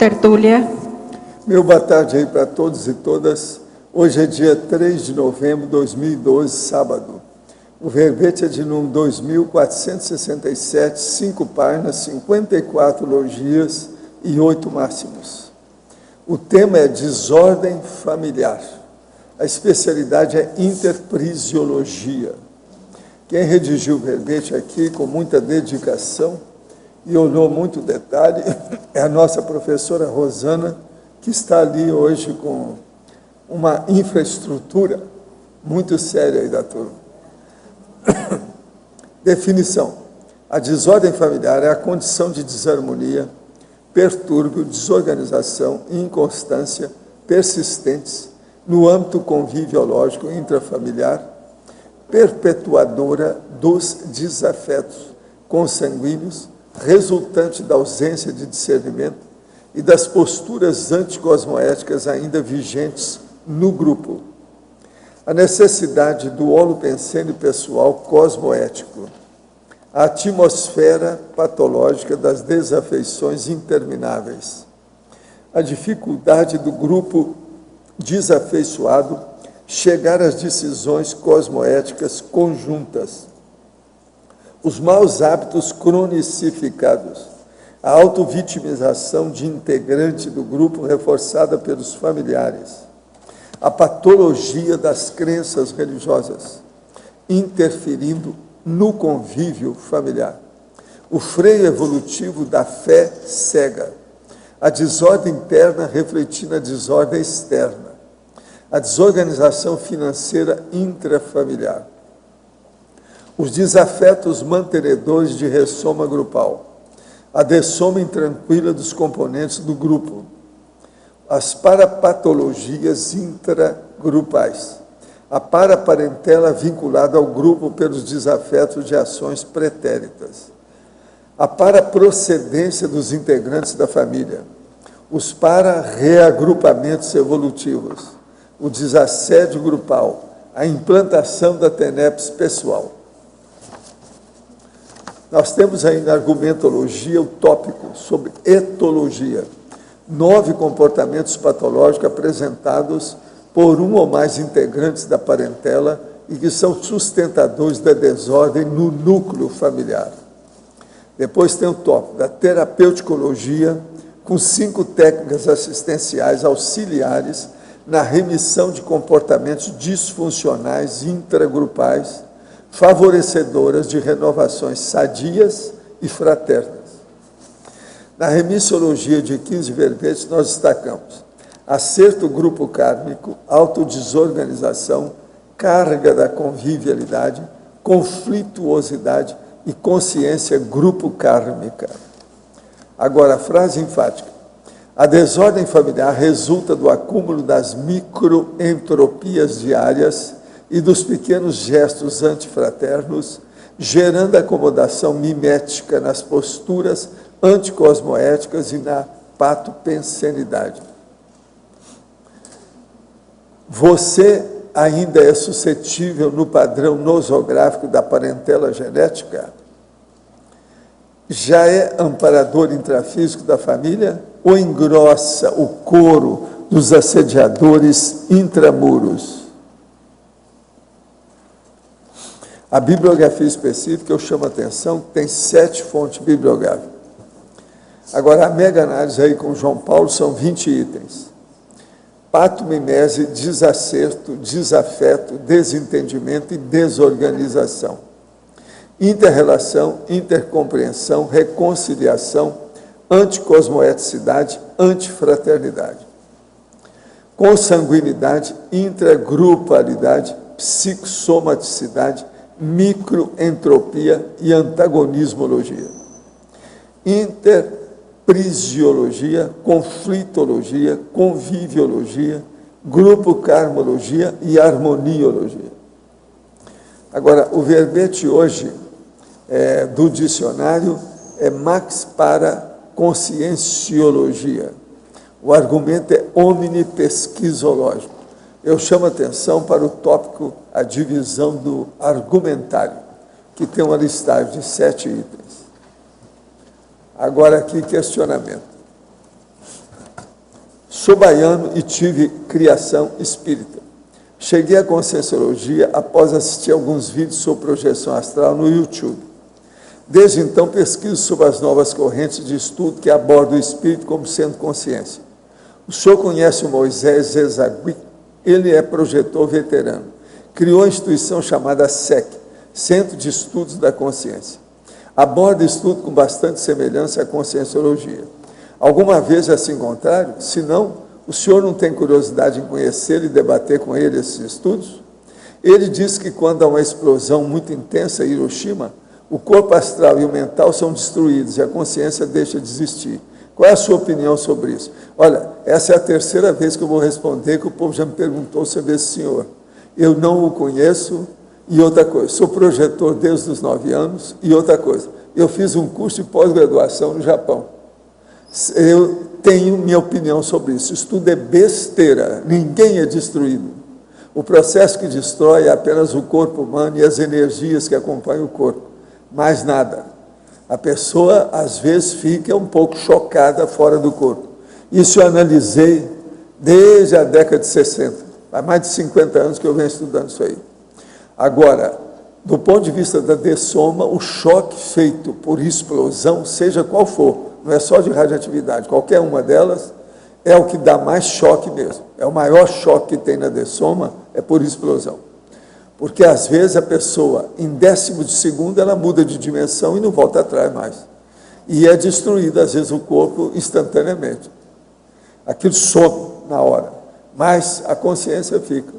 tertúlia. Meu boa tarde aí para todos e todas. Hoje é dia 3 de novembro de 2012, sábado. O verbete é de número 2467, 5 páginas, 54 logias e 8 máximos. O tema é desordem familiar. A especialidade é interprisiologia. Quem redigiu o verbete aqui com muita dedicação e olhou muito detalhe é a nossa professora Rosana, que está ali hoje com uma infraestrutura muito séria aí da turma. Definição. A desordem familiar é a condição de desarmonia, pertúrbio, desorganização e inconstância persistentes no âmbito conviviológico intrafamiliar, perpetuadora dos desafetos consanguíneos, resultante da ausência de discernimento e das posturas anticosmoéticas ainda vigentes no grupo. A necessidade do holopensene pessoal cosmoético, a atmosfera patológica das desafeições intermináveis, a dificuldade do grupo desafeiçoado chegar às decisões cosmoéticas conjuntas, os maus hábitos cronicificados, a autovitimização de integrante do grupo reforçada pelos familiares, a patologia das crenças religiosas, interferindo no convívio familiar, o freio evolutivo da fé cega, a desordem interna refletindo a desordem externa, a desorganização financeira intrafamiliar, os desafetos mantenedores de ressoma grupal, a dessoma intranquila dos componentes do grupo, as parapatologias intragrupais, a paraparentela vinculada ao grupo pelos desafetos de ações pretéritas, a paraprocedência dos integrantes da família, os para-reagrupamentos evolutivos, o desassédio grupal, a implantação da TENEPS pessoal. Nós temos aí na argumentologia o tópico sobre etologia, 9 comportamentos patológicos apresentados por um ou mais integrantes da parentela e que são sustentadores da desordem no núcleo familiar. Depois tem o tópico da terapeuticologia, com 5 técnicas assistenciais auxiliares na remissão de comportamentos disfuncionais intragrupais, favorecedoras de renovações sadias e fraternas. Na remissiologia de 15 verbetes, nós destacamos acerto grupo kármico, autodesorganização, carga da convivialidade, conflituosidade e consciência grupo kármica. Agora, a frase enfática. A desordem familiar resulta do acúmulo das microentropias diárias e dos pequenos gestos antifraternos, gerando acomodação mimética nas posturas anticosmoéticas e na patopensenidade. Você ainda é suscetível no padrão nosográfico da parentela genética? Já é amparador intrafísico da família ou engrossa o coro dos assediadores intramuros? A bibliografia específica, eu chamo a atenção, tem 7 fontes bibliográficas. Agora, a mega-análise aí com João Paulo são 20 itens. Patomimese, desacerto, desafeto, desentendimento e desorganização. Interrelação, intercompreensão, reconciliação, anticosmoeticidade, antifraternidade. Consanguinidade, intragrupalidade, psicossomaticidade, microentropia e antagonismologia. Interprisiologia, conflitologia, conviviologia, grupo karmologia e harmoniologia. Agora, o verbete hoje do dicionário é max para conscienciologia. O argumento é omnipesquisológico. Eu chamo a atenção para o tópico, a divisão do argumentário, que tem uma listagem de 7 itens. Agora aqui, questionamento. Sou baiano e tive criação espírita. Cheguei à Conscienciologia após assistir alguns vídeos sobre projeção astral no YouTube. Desde então, pesquiso sobre as novas correntes de estudo que abordam o espírito como sendo consciência. O senhor conhece o Moisés Zezagui? Ele é projetor veterano. Criou a instituição chamada SEC, Centro de Estudos da Consciência. Aborda estudo com bastante semelhança à Conscienciologia. Alguma vez já se encontraram? Se não, o senhor não tem curiosidade em conhecê-lo e debater com ele esses estudos? Ele diz que quando há uma explosão muito intensa em Hiroshima, o corpo astral e o mental são destruídos e a consciência deixa de existir. Qual é a sua opinião sobre isso? Olha, essa é a terceira vez que eu vou responder, que o povo já me perguntou sobre esse senhor. Eu não o conheço, e outra coisa, sou projetor desde os 9 anos, e outra coisa, eu fiz um curso de pós-graduação no Japão. Eu tenho minha opinião sobre isso. Isso tudo é besteira, ninguém é destruído. O processo que destrói é apenas o corpo humano e as energias que acompanham o corpo, mais nada. A pessoa, às vezes, fica um pouco chocada fora do corpo. Isso eu analisei desde a década de 60. Há mais de 50 anos que eu venho estudando isso aí. Agora, do ponto de vista da dessoma, o choque feito por explosão, seja qual for, não é só de radioatividade, qualquer uma delas, é o que dá mais choque mesmo. É o maior choque que tem na dessoma, é por explosão. Porque, às vezes, a pessoa, em 10º de segundo, ela muda de dimensão e não volta atrás mais. E é destruído, às vezes, o corpo instantaneamente. Aquilo some na hora, mas a consciência fica.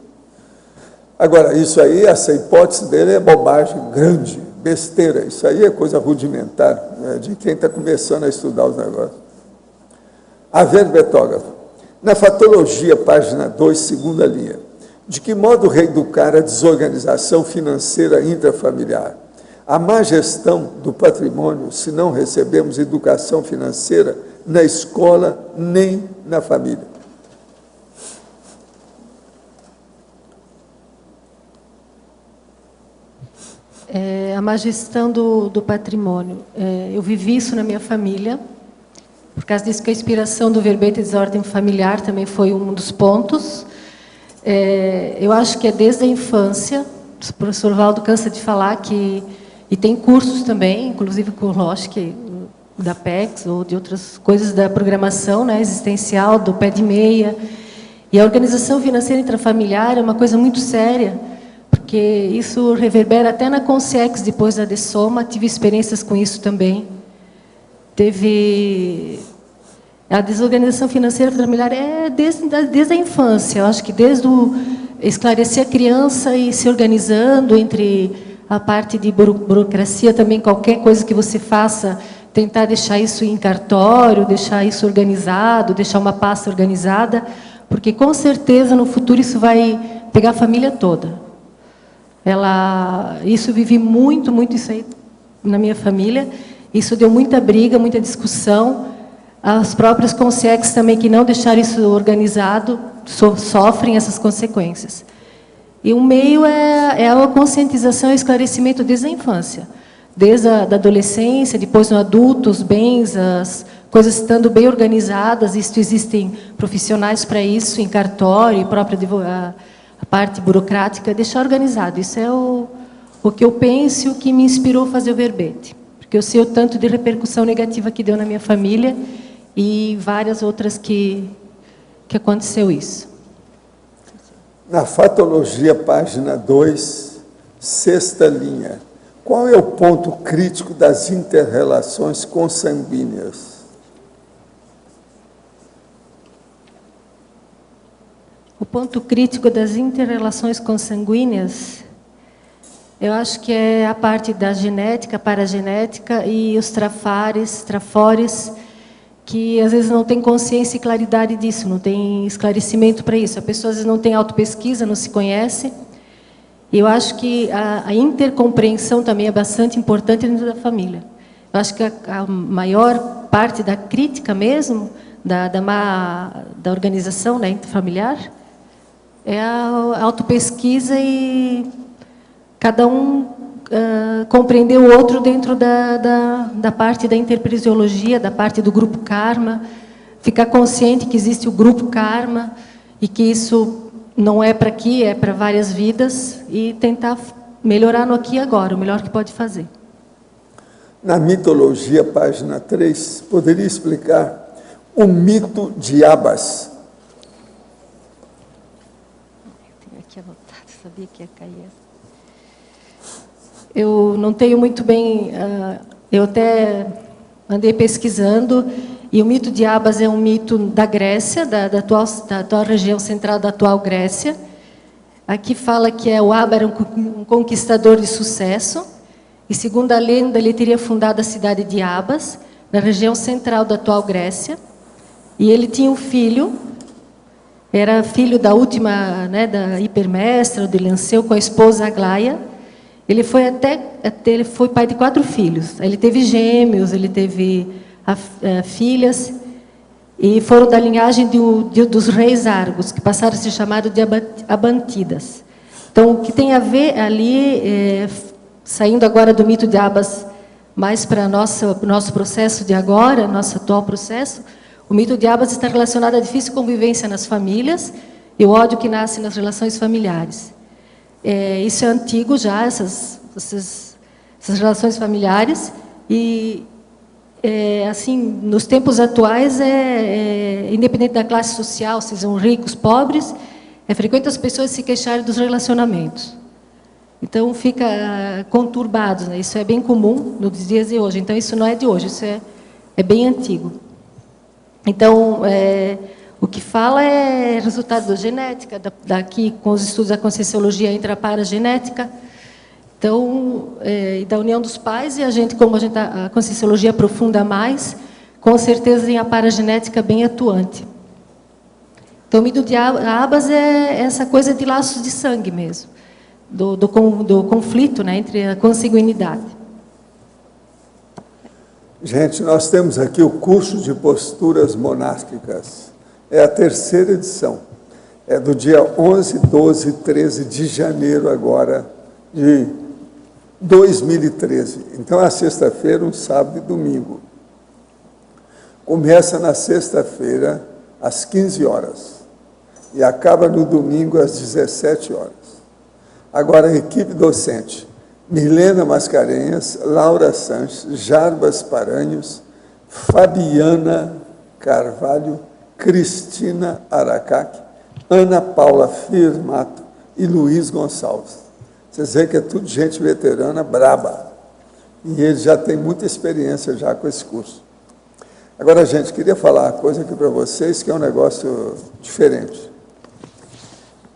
Agora, isso aí, essa hipótese dele é bobagem grande, besteira. Isso aí é coisa rudimentar, né, de quem está começando a estudar os negócios. Haver Betógrafo. Na Fatologia, página 2, segunda linha. De que modo reeducar a desorganização financeira intrafamiliar? A má gestão do patrimônio, se não recebemos educação financeira na escola nem na família. A má gestão do patrimônio. Eu vivi isso na minha família, por causa disso que a inspiração do verbete de desordem familiar também foi um dos pontos. Eu acho que é desde a infância, o professor Valdo cansa de falar que, e tem cursos também, inclusive com o Loschke, da PEX, ou de outras coisas da programação, né, existencial, do pé de meia. E a organização financeira intrafamiliar é uma coisa muito séria, porque isso reverbera até na Consciex, depois da dessoma, tive experiências com isso também. A desorganização financeira familiar é desde a infância. Eu acho que desde esclarecer a criança e se organizando entre a parte de burocracia também, qualquer coisa que você faça, tentar deixar isso em cartório, deixar isso organizado, deixar uma pasta organizada, porque com certeza no futuro isso vai pegar a família toda. Isso eu vivi muito isso aí na minha família. Isso deu muita briga, muita discussão. As próprias Consciex também, que não deixaram isso organizado, sofrem essas consequências. E o meio é a conscientização e esclarecimento desde a infância. Desde a da adolescência, depois no adulto, os bens, as coisas estando bem organizadas. Existem profissionais para isso, em cartório, e própria a parte burocrática, deixar organizado. Isso é o que eu penso e o que me inspirou a fazer o verbete. Porque eu sei o tanto de repercussão negativa que deu na minha família e várias outras que aconteceu isso. Na Fatologia, página 2, sexta linha. Qual é o ponto crítico das inter-relações consanguíneas? O ponto crítico das inter-relações consanguíneas, eu acho que é a parte da genética, paragenética e os trafores, que às vezes não tem consciência e claridade disso, não tem esclarecimento para isso. A pessoa às vezes não tem autopesquisa, não se conhece. E eu acho que a intercompreensão também é bastante importante dentro da família. Eu acho que a maior parte da crítica mesmo, da organização, né, interfamiliar, é a autopesquisa e cada um compreender o outro dentro da parte da interprisiologia, da parte do grupo karma, ficar consciente que existe o grupo karma e que isso não é para aqui, é para várias vidas, e tentar melhorar no aqui e agora, o melhor que pode fazer. Na mitologia, página 3, poderia explicar o mito de Abas? Eu tenho aqui anotado, sabia que ia cair essa. Eu não tenho muito bem... eu até andei pesquisando, e o mito de Abas é um mito da Grécia, da atual região central da atual Grécia. Aqui fala que o Aba era um conquistador de sucesso, e segundo a lenda, ele teria fundado a cidade de Abas, na região central da atual Grécia, e ele tinha um filho, era filho da última, né, da hipermestra, de Lanceu, com a esposa Aglaia. Ele foi ele foi pai de 4 filhos, ele teve gêmeos, ele teve filhas, e foram da linhagem dos reis Argos, que passaram a ser chamados de Abantidas. Então, o que tem a ver ali, saindo agora do mito de Abas, mais para o nosso processo de agora, nosso atual processo, o mito de Abas está relacionado à difícil convivência nas famílias e o ódio que nasce nas relações familiares. Isso é antigo já, essas relações familiares, e assim, nos tempos atuais, independente da classe social, sejam ricos, pobres, é frequente as pessoas se queixarem dos relacionamentos. Então, fica conturbado, né? Isso é bem comum nos dias de hoje. Então, isso não é de hoje, isso é bem antigo. Então, o que fala é resultado da genética, daqui, com os estudos da Conscienciologia, entra a paragenética. Então, e da união dos pais, e como a Conscienciologia aprofunda mais, com certeza tem a paragenética bem atuante. Então, o mito de Abas é essa coisa de laços de sangue mesmo, do conflito, né, entre a consanguinidade. Gente, nós temos aqui o curso de posturas monásticas. É a 3ª edição. É do dia 11, 12 e 13 de janeiro agora, de 2013. Então, é a sexta-feira, um sábado e domingo. Começa na sexta-feira, às 15 horas. E acaba no domingo, às 17 horas. Agora, a equipe docente: Milena Mascarenhas, Laura Sanches, Jarbas Paranhos, Fabiana Carvalho, Cristina Aracaque, Ana Paula Firmato e Luiz Gonçalves. Vocês veem que é tudo gente veterana, braba. E eles já têm muita experiência já com esse curso. Agora, gente, queria falar uma coisa aqui para vocês, que é um negócio diferente.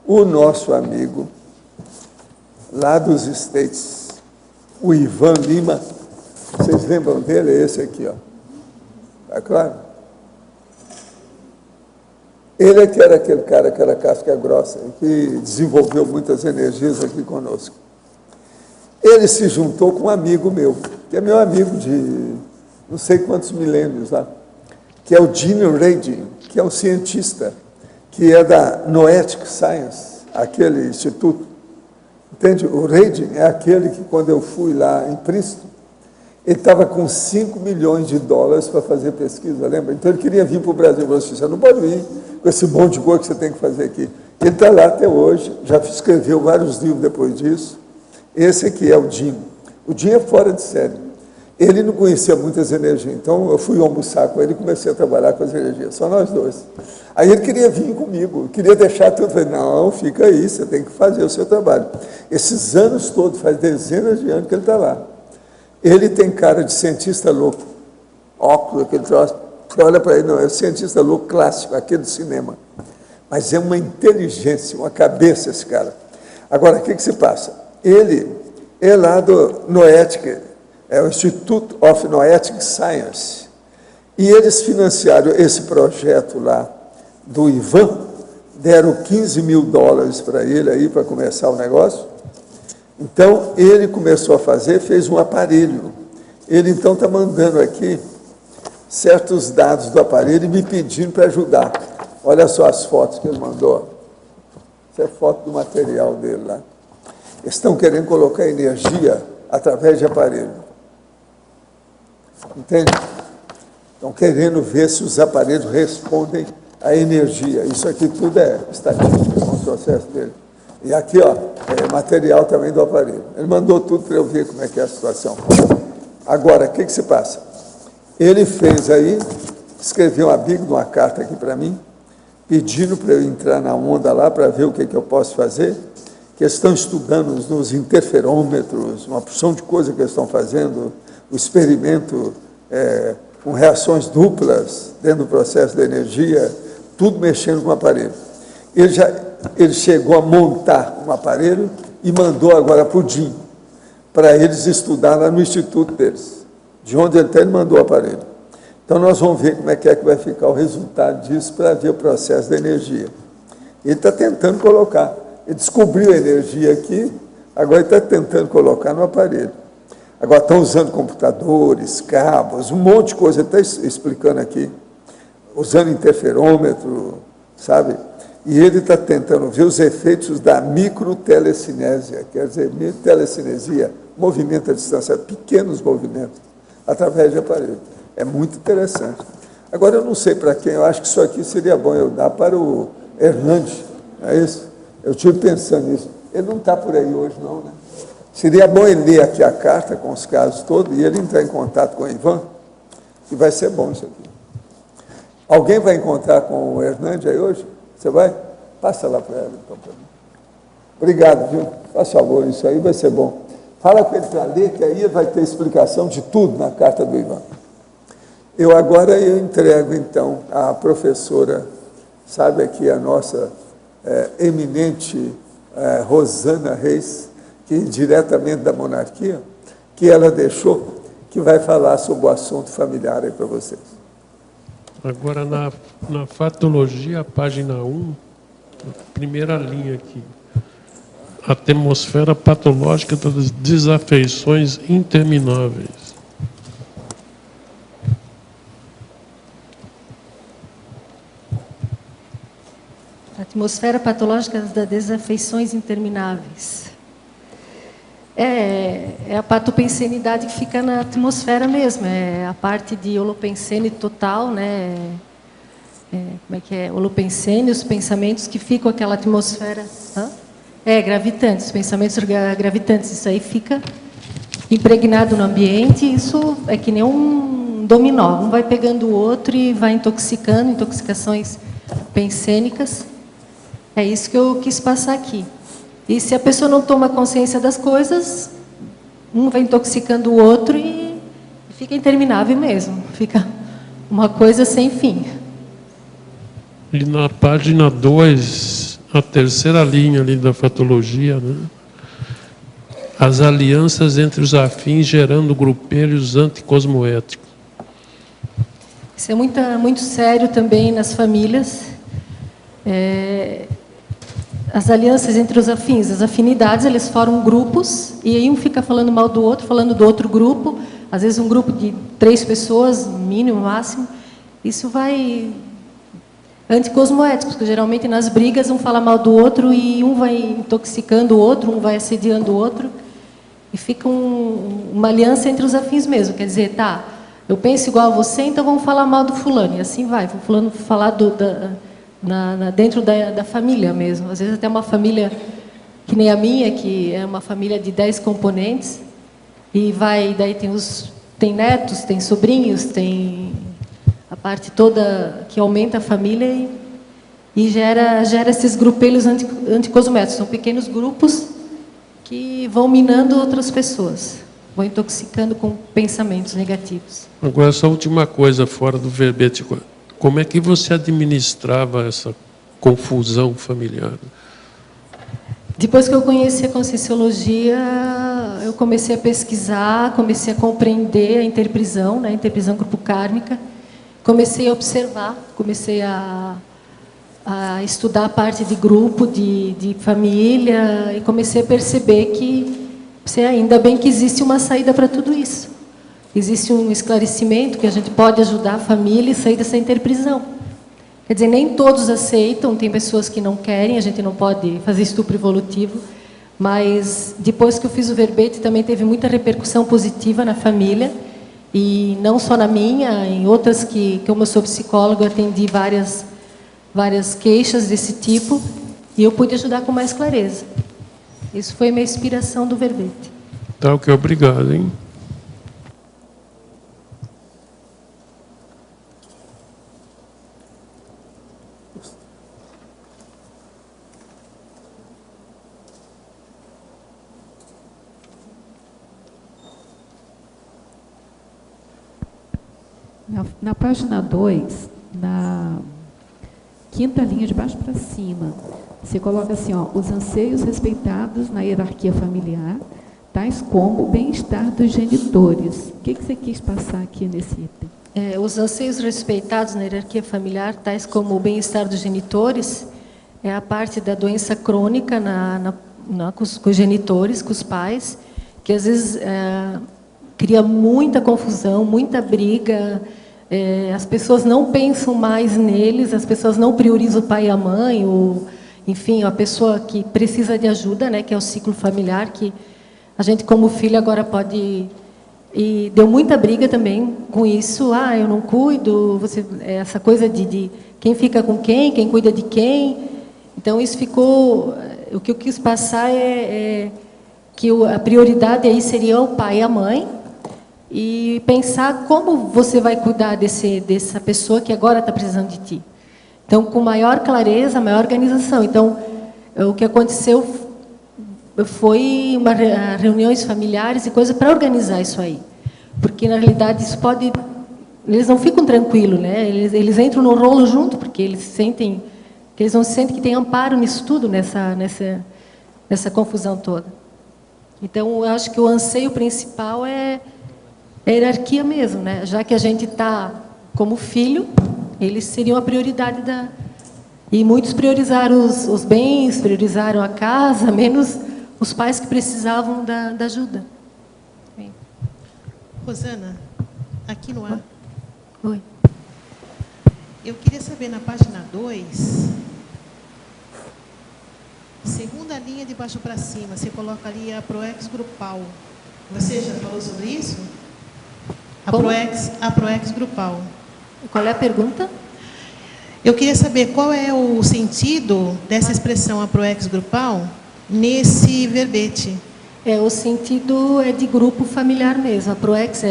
O nosso amigo, lá dos States, o Ivan Lima, vocês lembram dele? É esse aqui, ó. Tá claro? Ele é que era aquele cara que era casca grossa, que desenvolveu muitas energias aqui conosco. Ele se juntou com um amigo meu, que é meu amigo de não sei quantos milênios lá, que é o Gene Radin, que é um cientista, que é da Noetic Science, aquele instituto. Entende? O Radin é aquele que, quando eu fui lá em Princeton, ele estava com $5 milhões para fazer pesquisa, lembra? Então, ele queria vir para o Brasil. Ele falou assim: você não pode vir com esse monte de coisa que você tem que fazer aqui. Ele está lá até hoje, já escreveu vários livros depois disso. Esse aqui é o Jim. O Jim é fora de série. Ele não conhecia muitas energias, então eu fui almoçar com ele e comecei a trabalhar com as energias, só nós dois. Aí ele queria vir comigo, queria deixar tudo. Eu falei: não, fica aí, você tem que fazer o seu trabalho. Esses anos todos, faz dezenas de anos que ele está lá. Ele tem cara de cientista louco, óculos, aquele troço. Você olha para ele, não, é o cientista louco clássico, aquele do cinema. Mas é uma inteligência, uma cabeça esse cara. Agora, o que se passa? Ele é lá do Noetic, é o Institute of Noetic Science. E eles financiaram esse projeto lá do Ivan, deram $15 mil para ele aí para começar o negócio. Então, ele começou a fazer, fez um aparelho. Ele, então, está mandando aqui certos dados do aparelho e me pedindo para ajudar. Olha só as fotos que ele mandou. Essa é foto do material dele lá. Eles estão querendo colocar energia através de aparelho. Entende? Estão querendo ver se os aparelhos respondem à energia. Isso aqui tudo é estatística, com o processo dele. E aqui, ó, é material também do aparelho. Ele mandou tudo para eu ver como é que é a situação. Agora, o que se passa? Ele fez aí, escreveu uma big de uma carta aqui para mim, pedindo para eu entrar na onda lá para ver o que eu posso fazer, que eles estão estudando nos interferômetros, uma porção de coisa que eles estão fazendo, o experimento com reações duplas dentro do processo da energia, tudo mexendo com o aparelho. Ele chegou a montar um aparelho e mandou agora para o DIN, para eles estudar lá no instituto deles. De onde ele está, ele mandou o aparelho. Então, nós vamos ver como é que vai ficar o resultado disso para ver o processo da energia. Ele está tentando colocar. Ele descobriu a energia aqui, agora ele está tentando colocar no aparelho. Agora estão usando computadores, cabos, um monte de coisa, ele está explicando aqui, usando interferômetro, sabe? E ele está tentando ver os efeitos da microtelecinésia, quer dizer, telecinesia, movimento à distância, pequenos movimentos, através de aparelho. É muito interessante. Agora, eu não sei para quem, eu acho que isso aqui seria bom eu dar para o Hernandes, não é isso? Eu estive pensando nisso. Ele não está por aí hoje, não, né? Seria bom ele ler aqui a carta com os casos todos e ele entrar em contato com o Ivan, que vai ser bom isso aqui. Alguém vai encontrar com o Hernandes aí hoje? Você vai? Passa lá para ela, então, para mim. Obrigado, viu? Faz favor, isso aí vai ser bom. Fala com ele para ler, que aí vai ter explicação de tudo na carta do Ivan. Eu entrego, então, à professora, sabe aqui a nossa eminente Rosana Reis, que diretamente da monarquia, que ela deixou, que vai falar sobre o assunto familiar aí para vocês. Agora, na fatologia, página 1, primeira linha aqui. Atmosfera patológica das desafeições intermináveis. Atmosfera patológica das desafeições intermináveis. É a patopensenidade que fica na atmosfera mesmo, é a parte de holopensene total, né? Como é que é? Holopensene, os pensamentos que ficam aquela atmosfera. Gravitantes, os pensamentos gravitantes, isso aí fica impregnado no ambiente, isso é que nem um dominó, um vai pegando o outro e vai intoxicando, intoxicações pensênicas. É isso que eu quis passar aqui. E se a pessoa não toma consciência das coisas, um vai intoxicando o outro e fica interminável mesmo. Fica uma coisa sem fim. E na página 2, a terceira linha ali da fatologia, né? As alianças entre os afins gerando grupelhos anticosmoéticos. Isso é muito sério também nas famílias. As alianças entre os afins, as afinidades, eles formam grupos, e aí um fica falando mal do outro, falando do outro grupo, às vezes um grupo de 3 pessoas, mínimo, máximo. Isso vai... Anticosmoéticos, porque geralmente nas brigas um fala mal do outro e um vai intoxicando o outro, um vai assediando o outro, e fica uma aliança entre os afins mesmo, quer dizer, tá, eu penso igual a você, então vamos falar mal do fulano, e assim vai, o fulano falar dentro da família mesmo. Às vezes até uma família que nem a minha, que é uma família de 10 componentes, e daí tem netos, tem sobrinhos, tem a parte toda que aumenta a família e gera esses grupelhos anticosmoéticos. São pequenos grupos que vão minando outras pessoas, vão intoxicando com pensamentos negativos. Agora, essa última coisa fora do verbete. Como é que você administrava essa confusão familiar? Depois que eu conheci a Conscienciologia, eu comecei a pesquisar, comecei a compreender a interprisão, né, a interprisão grupo kármica, comecei a observar, comecei a estudar a parte de grupo, de família, e comecei a perceber que, ainda bem que existe uma saída para tudo isso. Existe um esclarecimento que a gente pode ajudar a família e sair dessa interprisão. Quer dizer, nem todos aceitam, tem pessoas que não querem, a gente não pode fazer estupro evolutivo, mas depois que eu fiz o verbete também teve muita repercussão positiva na família, E não só na minha, em outras que como eu sou psicóloga, atendi várias queixas desse tipo, e eu pude ajudar com mais clareza. Isso foi a minha inspiração do verbete. Tá, ok, obrigado, hein? Na página 2, na quinta linha de baixo para cima, você coloca assim, ó, os anseios respeitados na hierarquia familiar, tais como o bem-estar dos genitores. O que você quis passar aqui nesse item? Os anseios respeitados na hierarquia familiar, tais como o bem-estar dos genitores, é a parte da doença crônica com os genitores, com os pais, que às vezes cria muita confusão, muita briga. As pessoas não pensam mais neles, as pessoas não priorizam o pai e a mãe, ou, enfim, a pessoa que precisa de ajuda, né, que é o ciclo familiar, que a gente, como filho, agora pode... E deu muita briga também com isso. Ah, eu não cuido, essa coisa de quem fica com quem cuida de quem. Então, isso ficou... O que eu quis passar é que a prioridade aí seria o pai e a mãe, e pensar como você vai cuidar dessa pessoa que agora está precisando de ti. Então, com maior clareza, maior organização. Então, o que aconteceu foi reuniões familiares e coisas para organizar isso aí. Porque, na realidade, isso pode... Eles não ficam tranquilos, né? Eles entram no rolo junto, porque eles sentem... Eles não sentem que tem amparo nisso tudo, nessa confusão toda. Então, eu acho que o anseio principal é a hierarquia mesmo, né? Já que a gente está como filho, eles seriam a prioridade da... E muitos priorizaram os bens, priorizaram a casa, menos os pais que precisavam da ajuda. Bem. Rosana, aqui no ar. Oi. Eu queria saber, na página 2, segunda linha de baixo para cima, você coloca ali a Proex grupal. Você já falou sobre isso? A Proex grupal. Qual é a pergunta? Eu queria saber qual é o sentido dessa expressão, a Proex grupal, nesse verbete. O sentido é de grupo familiar mesmo. A Proex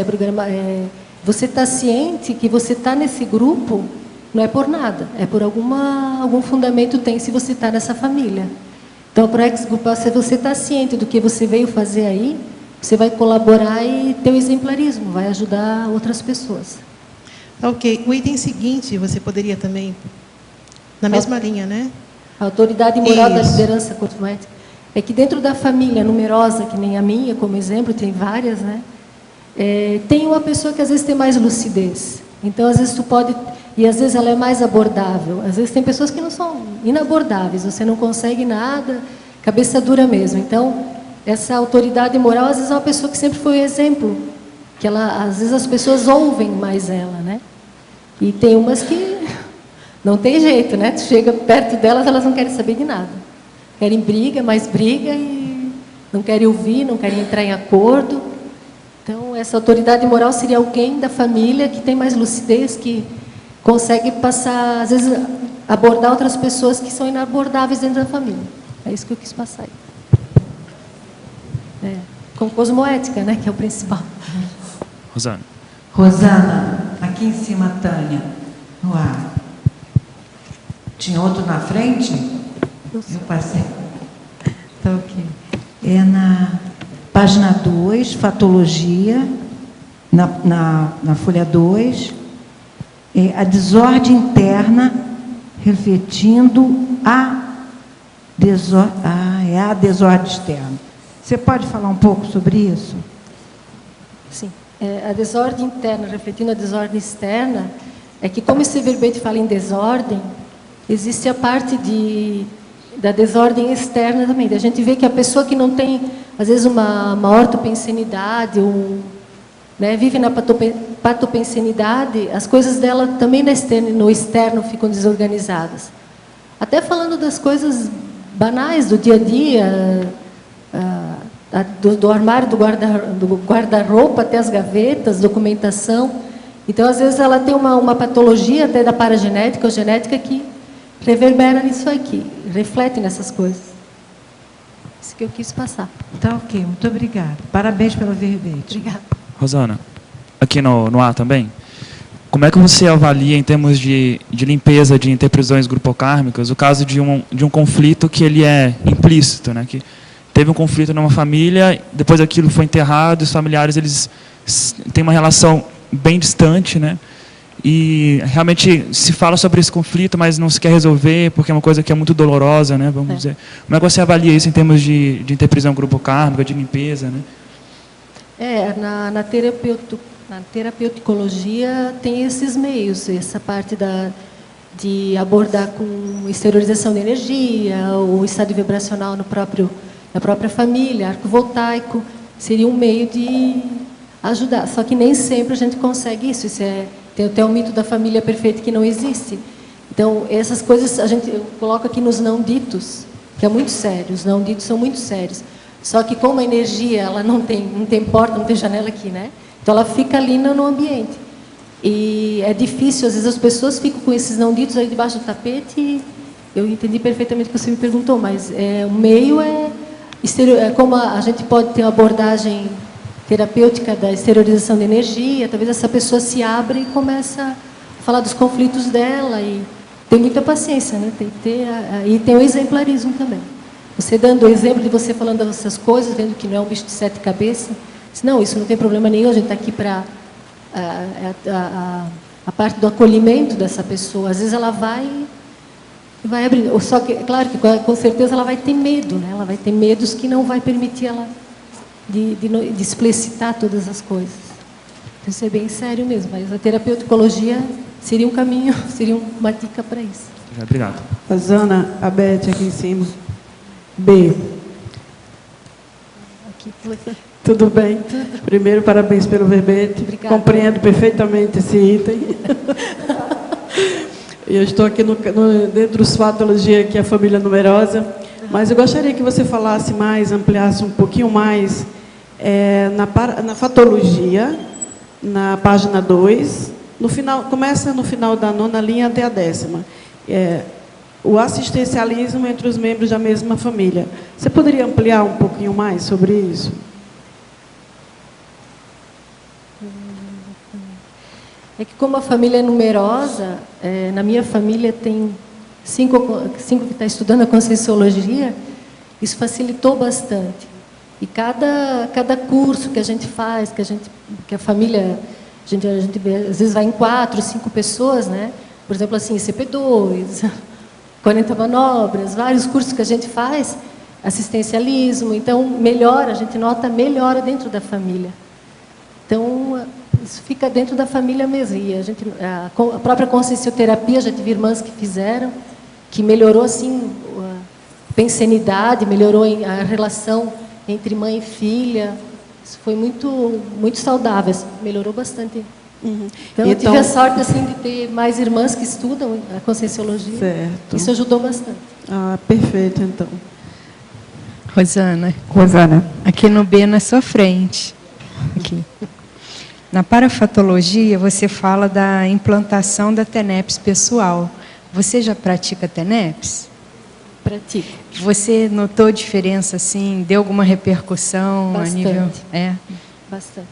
você está ciente que você está nesse grupo, não é por nada, é por algum fundamento tem se você está nessa família. Então, a Proex grupal, se você está ciente do que você veio fazer aí, você vai colaborar e ter o exemplarismo, vai ajudar outras pessoas. Ok. O item seguinte, você poderia também, na mesma linha, né? A autoridade moral da Isso. liderança cosmoética. É que dentro da família numerosa, que nem a minha, como exemplo, tem várias, né? Tem uma pessoa que às vezes tem mais lucidez. Então, às vezes tu pode... E às vezes ela é mais abordável. Às vezes tem pessoas que não são inabordáveis. Você não consegue nada, cabeça dura mesmo. Então, essa autoridade moral, às vezes é uma pessoa que sempre foi exemplo. Que às vezes as pessoas ouvem mais ela, né? E tem umas que não tem jeito, né? Tu chega perto delas, elas não querem saber de nada. Querem briga, mais briga e não querem ouvir, não querem entrar em acordo. Então, essa autoridade moral seria alguém da família que tem mais lucidez, que consegue passar, às vezes, abordar outras pessoas que são inabordáveis dentro da família. É isso que eu quis passar aí. Com cosmoética, né? Que é o principal. Rosana. Rosana, aqui em cima, Tânia, no ar. Tinha outro na frente? Eu passei. Tá ok. É na página 2, fatologia, na folha 2, a desordem interna refletindo a desordem externa. Você pode falar um pouco sobre isso? Sim. A desordem interna, refletindo a desordem externa, é que, como esse verbete fala em desordem, existe a parte da desordem externa também. A gente vê que a pessoa que não tem, às vezes, uma ortopensenidade, né, vive na patopensenidade, as coisas dela também no externo ficam desorganizadas. Até falando das coisas banais do dia a dia, do armário, do guarda-roupa até as gavetas, documentação. Então, às vezes, ela tem uma patologia até da paragenética ou genética que reverbera nisso aqui, reflete nessas coisas. Isso que eu quis passar. Tá ok, muito obrigada. Parabéns pelo verbete. Obrigada. Rosana, aqui no ar também, como é que você avalia, em termos de limpeza de interprisões grupocármicas, o caso de um conflito que ele é implícito, né? Que teve um conflito numa família, depois aquilo foi enterrado, os familiares eles têm uma relação bem distante, né? E realmente se fala sobre esse conflito, mas não se quer resolver, porque é uma coisa que é muito dolorosa, né? Vamos dizer. Como é que você avalia isso em termos de interprisão grupocármica, de limpeza, né? Na terapeuticologia tem esses meios, essa parte de abordar com exteriorização de energia, o estado vibracional na própria família, arco voltaico, seria um meio de ajudar. Só que nem sempre a gente consegue isso. Tem até o mito da família perfeita que não existe. Então, essas coisas eu coloco aqui nos não ditos, que é muito sério. Os não ditos são muito sérios. Só que como a energia ela não tem porta, não tem janela aqui, né? Então ela fica ali no ambiente. E é difícil, às vezes as pessoas ficam com esses não ditos aí debaixo do tapete. E eu entendi perfeitamente o que você me perguntou, mas o meio como a gente pode ter uma abordagem terapêutica da exteriorização de energia, talvez essa pessoa se abre e começa a falar dos conflitos dela e tem muita paciência, né? Tem que ter e tem o exemplarismo também. Você dando o exemplo de você falando dessas coisas, vendo que não é um bicho de 7 cabeças, diz, não, isso não tem problema nenhum, a gente está aqui para a parte do acolhimento dessa pessoa. Às vezes ela vai abrindo, só que, claro que com certeza ela vai ter medo, né? Ela vai ter medos que não vai permitir ela de explicitar todas as coisas. Então, isso é bem sério mesmo, mas a terapeuticologia seria um caminho, seria uma dica para isso. Obrigado. Rosana, a Beth aqui em cima. B. Aqui, Tudo bem? Tudo. Primeiro, parabéns pelo verbete. Obrigada. Compreendo perfeitamente esse item. Eu estou aqui dentro dos fatologia, que é a família numerosa, mas eu gostaria que você falasse mais, ampliasse um pouquinho mais na fatologia, na página 2, começa no final da 9ª linha até a 10ª. O assistencialismo entre os membros da mesma família. Você poderia ampliar um pouquinho mais sobre isso? É que como a família é numerosa, na minha família tem 5 que está estudando a Conscienciologia, isso facilitou bastante. E cada curso que a gente faz, que a família, a gente vê, às vezes vai em 4, 5 pessoas, né? Por exemplo, assim, CP2, 40 manobras, vários cursos que a gente faz, assistencialismo, então a gente nota melhora dentro da família. Então, isso fica dentro da família mesmo. E a própria consciencioterapia, já tive irmãs que fizeram, que melhorou assim a pensenidade, melhorou a relação entre mãe e filha. Isso foi muito, muito saudável, melhorou bastante. Uhum. Então, eu tive a sorte assim, de ter mais irmãs que estudam a Conscienciologia. Certo. Isso ajudou bastante. Perfeito, então. Rosana, Rosana. aqui no B na sua frente. Aqui. Na parafatologia, você fala da implantação da TENEPS pessoal. Você já pratica TENEPS? Pratico. Você notou diferença, assim? Deu alguma repercussão Bastante. a nível... Bastante.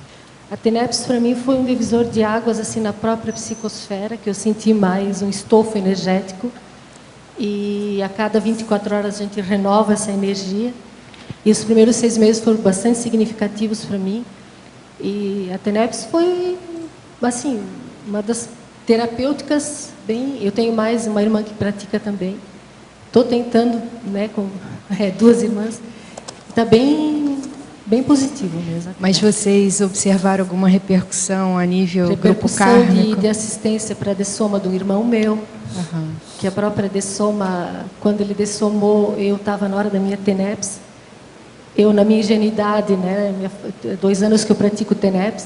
A TENEPS, para mim, foi um divisor de águas assim, na própria psicosfera, que eu senti mais um estofo energético. E a cada 24 horas a gente renova essa energia. E os primeiros 6 meses foram bastante significativos para mim. E a TENEPS foi, assim, uma das terapêuticas bem... Eu tenho mais uma irmã que pratica também. Estou tentando, né, com 2 irmãs. Está bem positivo mesmo. Mas vocês observaram alguma repercussão a nível grupo kármico? De assistência para a dessoma de um irmão meu. Uhum. Que a própria dessoma, quando ele dessomou, eu estava na hora da minha TENEPS. Eu, na minha ingenuidade, né, 2 anos que eu pratico TENEPS,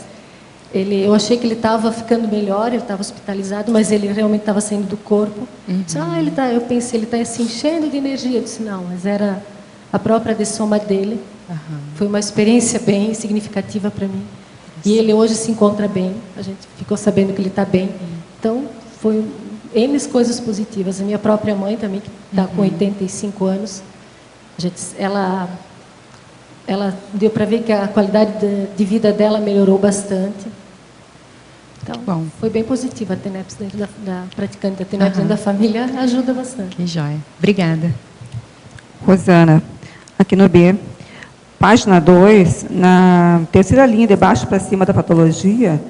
eu achei que ele estava ficando melhor, ele estava hospitalizado, mas ele realmente estava saindo do corpo. Uhum. Eu pensei, ele está se enchendo de energia. Eu disse, não, mas era a própria dessoma dele, Foi uma experiência bem significativa para mim. E ele hoje se encontra bem, a gente ficou sabendo que ele está bem. Então, foi N coisas positivas. A minha própria mãe também, que está com 85 anos, ela deu para ver que a qualidade de vida dela melhorou bastante. Então, foi bem positiva a TENEPS dentro da praticante da TENEPS dentro da família, ajuda bastante. Que joia. Obrigada. Rosana, aqui no B, página 2, na terceira linha, de baixo para cima da patologia,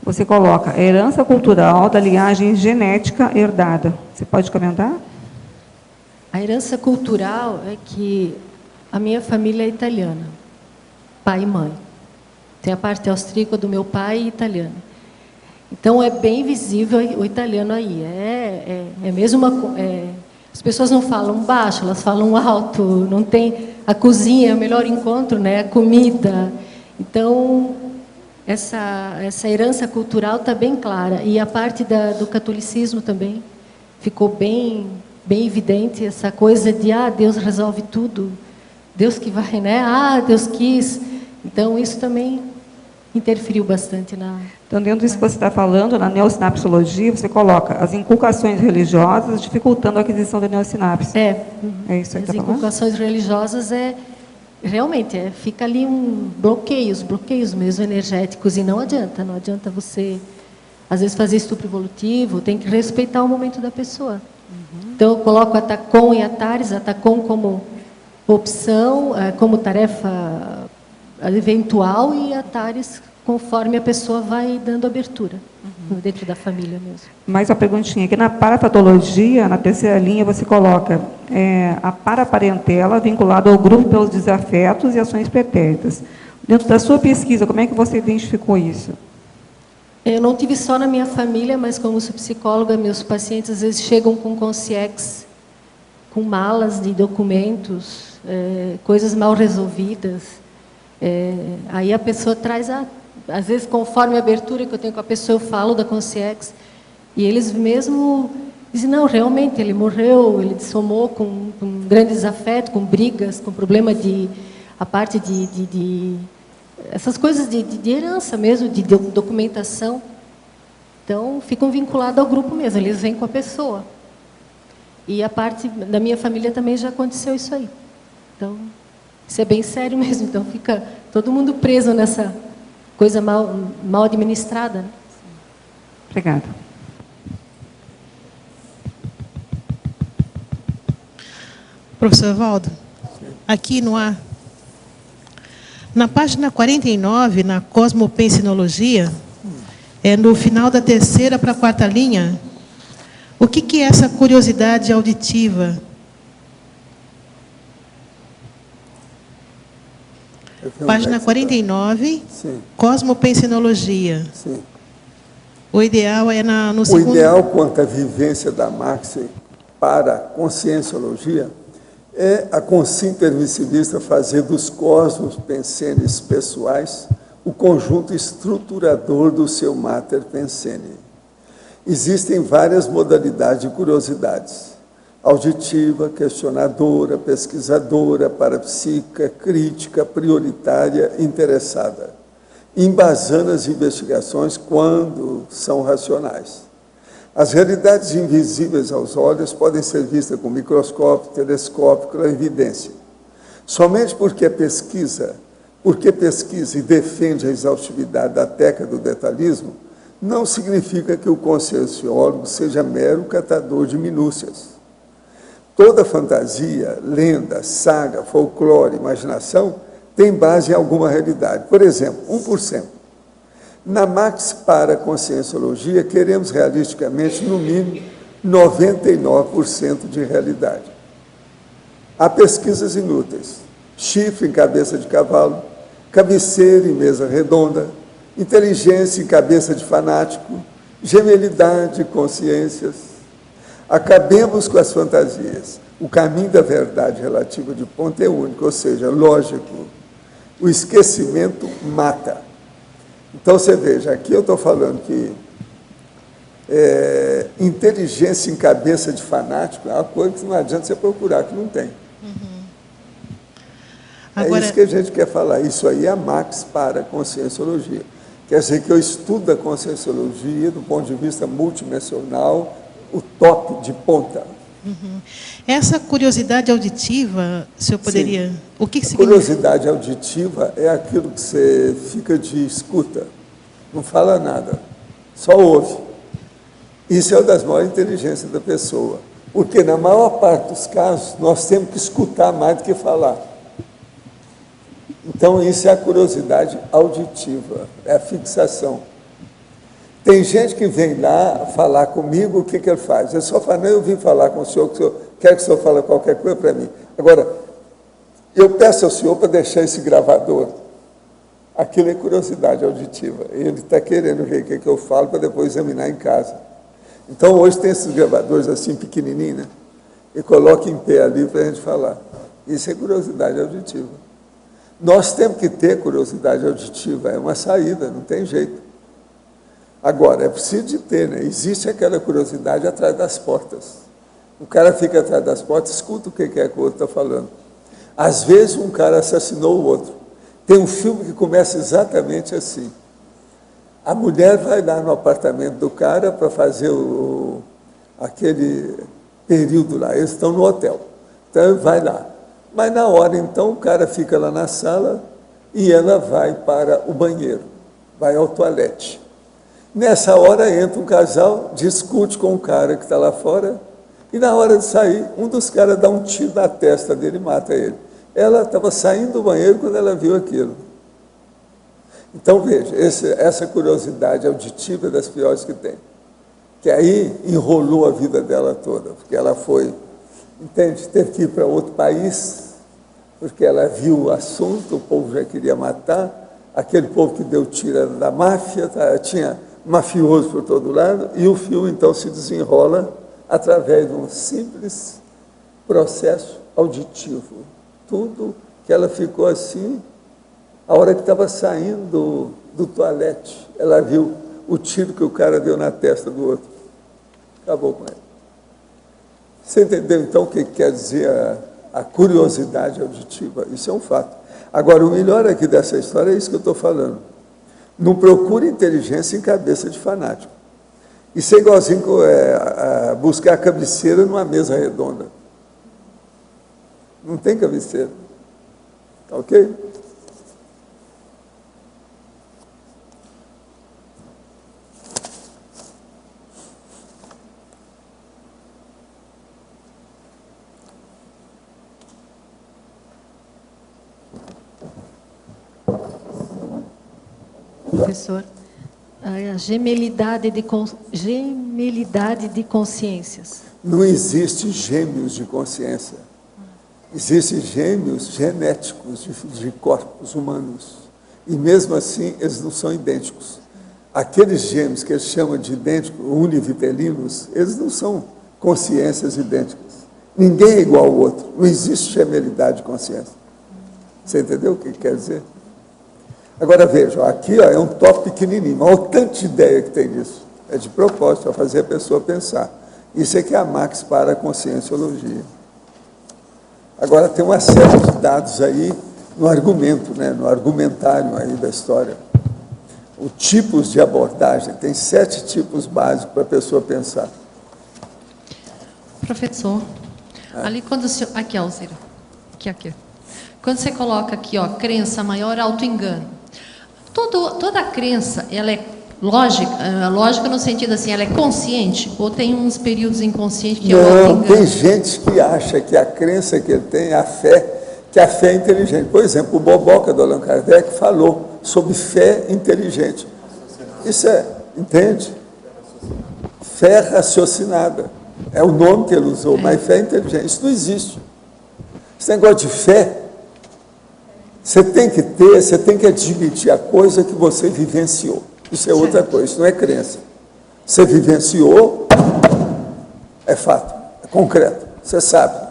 você coloca herança cultural da linhagem genética herdada. Você pode comentar? A herança cultural é que a minha família é italiana, pai e mãe. Tem a parte austríaca do meu pai e italiana. Então, é bem visível o italiano aí. É mesmo as pessoas não falam baixo, elas falam alto. Não tem a cozinha, é o melhor encontro, né? A comida. Então, essa herança cultural está bem clara. E a parte do catolicismo também ficou bem evidente, essa coisa de, Deus resolve tudo. Deus que vai, né? Deus quis. Então, isso também interferiu bastante na... Então, dentro disso que você está falando, na neossinapsologia, você coloca as inculcações religiosas dificultando a aquisição da neossinapse. É isso aí que está falando? As inculcações religiosas realmente fica ali bloqueios mesmo energéticos, e não adianta você, às vezes, fazer estupro evolutivo, tem que respeitar o momento da pessoa. Então, eu coloco a TACOM e a TARES, a TACOM como opção, como tarefa eventual, e a TARES conforme a pessoa vai dando abertura, dentro da família mesmo. Mais uma perguntinha, aqui na parapatologia, na terceira linha, você coloca a paraparentela vinculada ao grupo pelos desafetos e ações pretéritas. Dentro da sua pesquisa, como é que você identificou isso? Eu não tive só na minha família, mas como sou psicóloga, meus pacientes às vezes chegam com consciex, com malas de documentos, coisas mal resolvidas. Aí a pessoa traz, às vezes, conforme a abertura que eu tenho com a pessoa, eu falo da consciex, e eles mesmo dizem, não, realmente, ele morreu, ele dissomou com grandes desafetos, com brigas, com problema a parte de essas coisas de herança mesmo, de documentação. Então, ficam vinculados ao grupo mesmo, eles vêm com a pessoa. E a parte da minha família também já aconteceu isso aí. Então, isso é bem sério mesmo, então fica todo mundo preso nessa coisa mal administrada. Obrigada. Professor Valdo, aqui na página 49, na cosmopensinologia, no final da terceira para a quarta linha, o que é essa curiosidade auditiva? Página 49, Sim. Cosmopensinologia. Sim. O ideal é no segundo... O ideal quanto à vivência da Marx para a conscienciologia é a consciência intermissivista fazer dos cosmos pensenes pessoais o conjunto estruturador do seu mater pensene. Existem várias modalidades de curiosidades: auditiva, questionadora, pesquisadora, parapsíquica, crítica, prioritária, interessada, embasando as investigações quando são racionais. As realidades invisíveis aos olhos podem ser vistas com microscópio, telescópio, clarividência. Somente porque pesquisa e defende a exaustividade da técnica do detalhismo, não significa que o conscienciólogo seja mero catador de minúcias. Toda fantasia, lenda, saga, folclore, imaginação tem base em alguma realidade. Por exemplo, 1%. Na Max para a Conscienciologia, queremos realisticamente, no mínimo, 99% de realidade. Há pesquisas inúteis: chifre em cabeça de cavalo, cabeceira em mesa redonda, inteligência em cabeça de fanático, gemelidade, consciências. Acabemos com as fantasias. O caminho da verdade relativa de ponto é único, ou seja, lógico. O esquecimento mata. Então, você veja, aqui eu estou falando que inteligência em cabeça de fanático é uma coisa que não adianta você procurar, que não tem. Agora, é isso que a gente quer falar. Isso aí é a Max para a Conscienciologia. Quer dizer que eu estudo a Conscienciologia do ponto de vista multidimensional, o top de ponta. essa curiosidade auditiva, o senhor poderia... Sim. O que A significa? curiosidade auditiva é aquilo que você fica de escuta, não fala nada, só ouve. Isso é uma das maiores inteligências da pessoa, porque na maior parte dos casos nós temos que escutar mais do que falar. Então isso é a curiosidade auditiva, é a fixação. Tem gente que vem lá falar comigo, o que ele faz? Eu só falo, não, eu vim falar com o senhor, quer que o senhor fale qualquer coisa para mim. Agora, eu peço ao senhor para deixar esse gravador. Aquilo é curiosidade auditiva. Ele está querendo ver o que eu falo para depois examinar em casa. Então, hoje tem esses gravadores assim, pequenininhos, né? E coloca em pé ali para a gente falar. Isso é curiosidade auditiva. Nós temos que ter curiosidade auditiva, é uma saída, não tem jeito. Agora, é preciso de ter, né? Existe aquela curiosidade atrás das portas. O cara fica atrás das portas, escuta o que é que o outro está falando. Às vezes, um cara assassinou o outro. Tem um filme que começa exatamente assim. A mulher vai lá no apartamento do cara para fazer aquele período lá. Eles estão no hotel. Então, vai lá. Mas, na hora, então, o cara fica lá na sala e ela vai para o banheiro, vai ao toalete. Nessa hora entra um casal, discute com o cara que está lá fora, e na hora de sair, um dos caras dá um tiro na testa dele e mata ele. Ela estava saindo do banheiro quando ela viu aquilo. Então, veja, essa curiosidade auditiva é das piores que tem. Que aí enrolou a vida dela toda, porque ela foi, entende, teve que ir para outro país, porque ela viu o assunto, o povo já queria matar, aquele povo que deu tiro era da máfia, tinha mafioso por todo lado, e o filme, então, se desenrola através de um simples processo auditivo. Tudo que ela ficou assim, a hora que estava saindo do toalete, ela viu o tiro que o cara deu na testa do outro. Acabou com ele. Você entendeu, então, o que quer dizer a curiosidade auditiva? Isso é um fato. Agora, o melhor aqui dessa história é isso que eu estou falando. Não procure inteligência em cabeça de fanático. Isso é igualzinho a buscar a cabeceira numa mesa redonda. Não tem cabeceira. Tá ok? Professor, a gemelidade de consciências. Não existe gêmeos de consciência. Existem gêmeos genéticos de corpos humanos. E mesmo assim, eles não são idênticos. Aqueles gêmeos que eles chamam de idênticos, univitelinos, eles não são consciências idênticas. Ninguém é igual ao outro. Não existe gemelidade de consciência. Você entendeu o que quer dizer? Agora vejam, aqui é um top pequenininho, olha o tanto de ideia que tem nisso. É de propósito, para fazer a pessoa pensar. Isso é que é a Max para a Conscienciologia. Agora tem uma série de dados aí no argumento, né, no argumentário aí da história. Os tipos de abordagem, tem 7 tipos básicos para a pessoa pensar. Professor, ali quando o senhor... Aqui, ó, Alzira. Aqui. Quando você coloca aqui, ó, crença maior, auto-engano. Toda crença, ela é lógica no sentido assim, ela é consciente? Ou tem uns períodos inconscientes que é o auto-engano? Tem gente que acha que a crença que ele tem é a fé, que a fé é inteligente. Por exemplo, o Boboca do Allan Kardec falou sobre fé inteligente. Isso entende? Fé raciocinada. É o nome que ele usou, mas fé inteligente. Isso não existe. Esse negócio de fé, você tem que ter, você tem que admitir a coisa que você vivenciou. Isso é outra coisa, isso não é crença. Você vivenciou, é fato, é concreto, você sabe.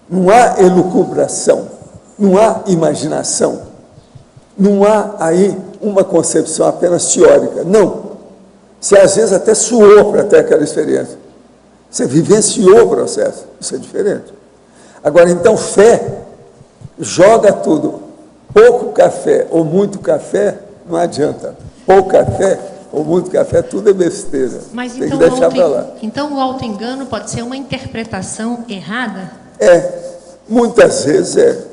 Não há elucubração, não há imaginação, não há aí uma concepção apenas teórica. Não. Você às vezes até suou para ter aquela experiência. Você vivenciou o processo, isso é diferente. Agora, então, fé joga tudo. Pouco café ou muito café, não adianta. Pouco café ou muito café, tudo é besteira. Mas tem então, que deixar para lá. Então o auto-engano pode ser uma interpretação errada? Muitas vezes é.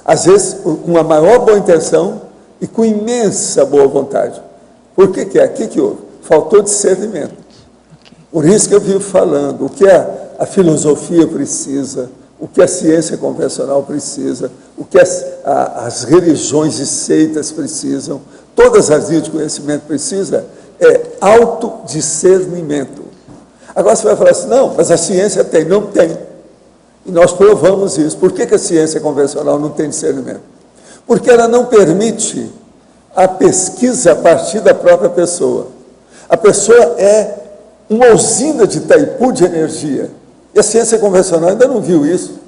Às vezes com a maior boa intenção e com imensa boa vontade. Por que que é? O que houve? Faltou discernimento. Por isso que eu vivo falando, o que a filosofia precisa, o que a ciência convencional precisa, o que as religiões e seitas precisam, todas as linhas de conhecimento precisam, é autodiscernimento. Agora você vai falar assim, não, mas a ciência tem. Não tem. E nós provamos isso. Por que que a ciência convencional não tem discernimento? Porque ela não permite a pesquisa a partir da própria pessoa. A pessoa é uma usina de Itaipu de energia. E a ciência convencional ainda não viu isso.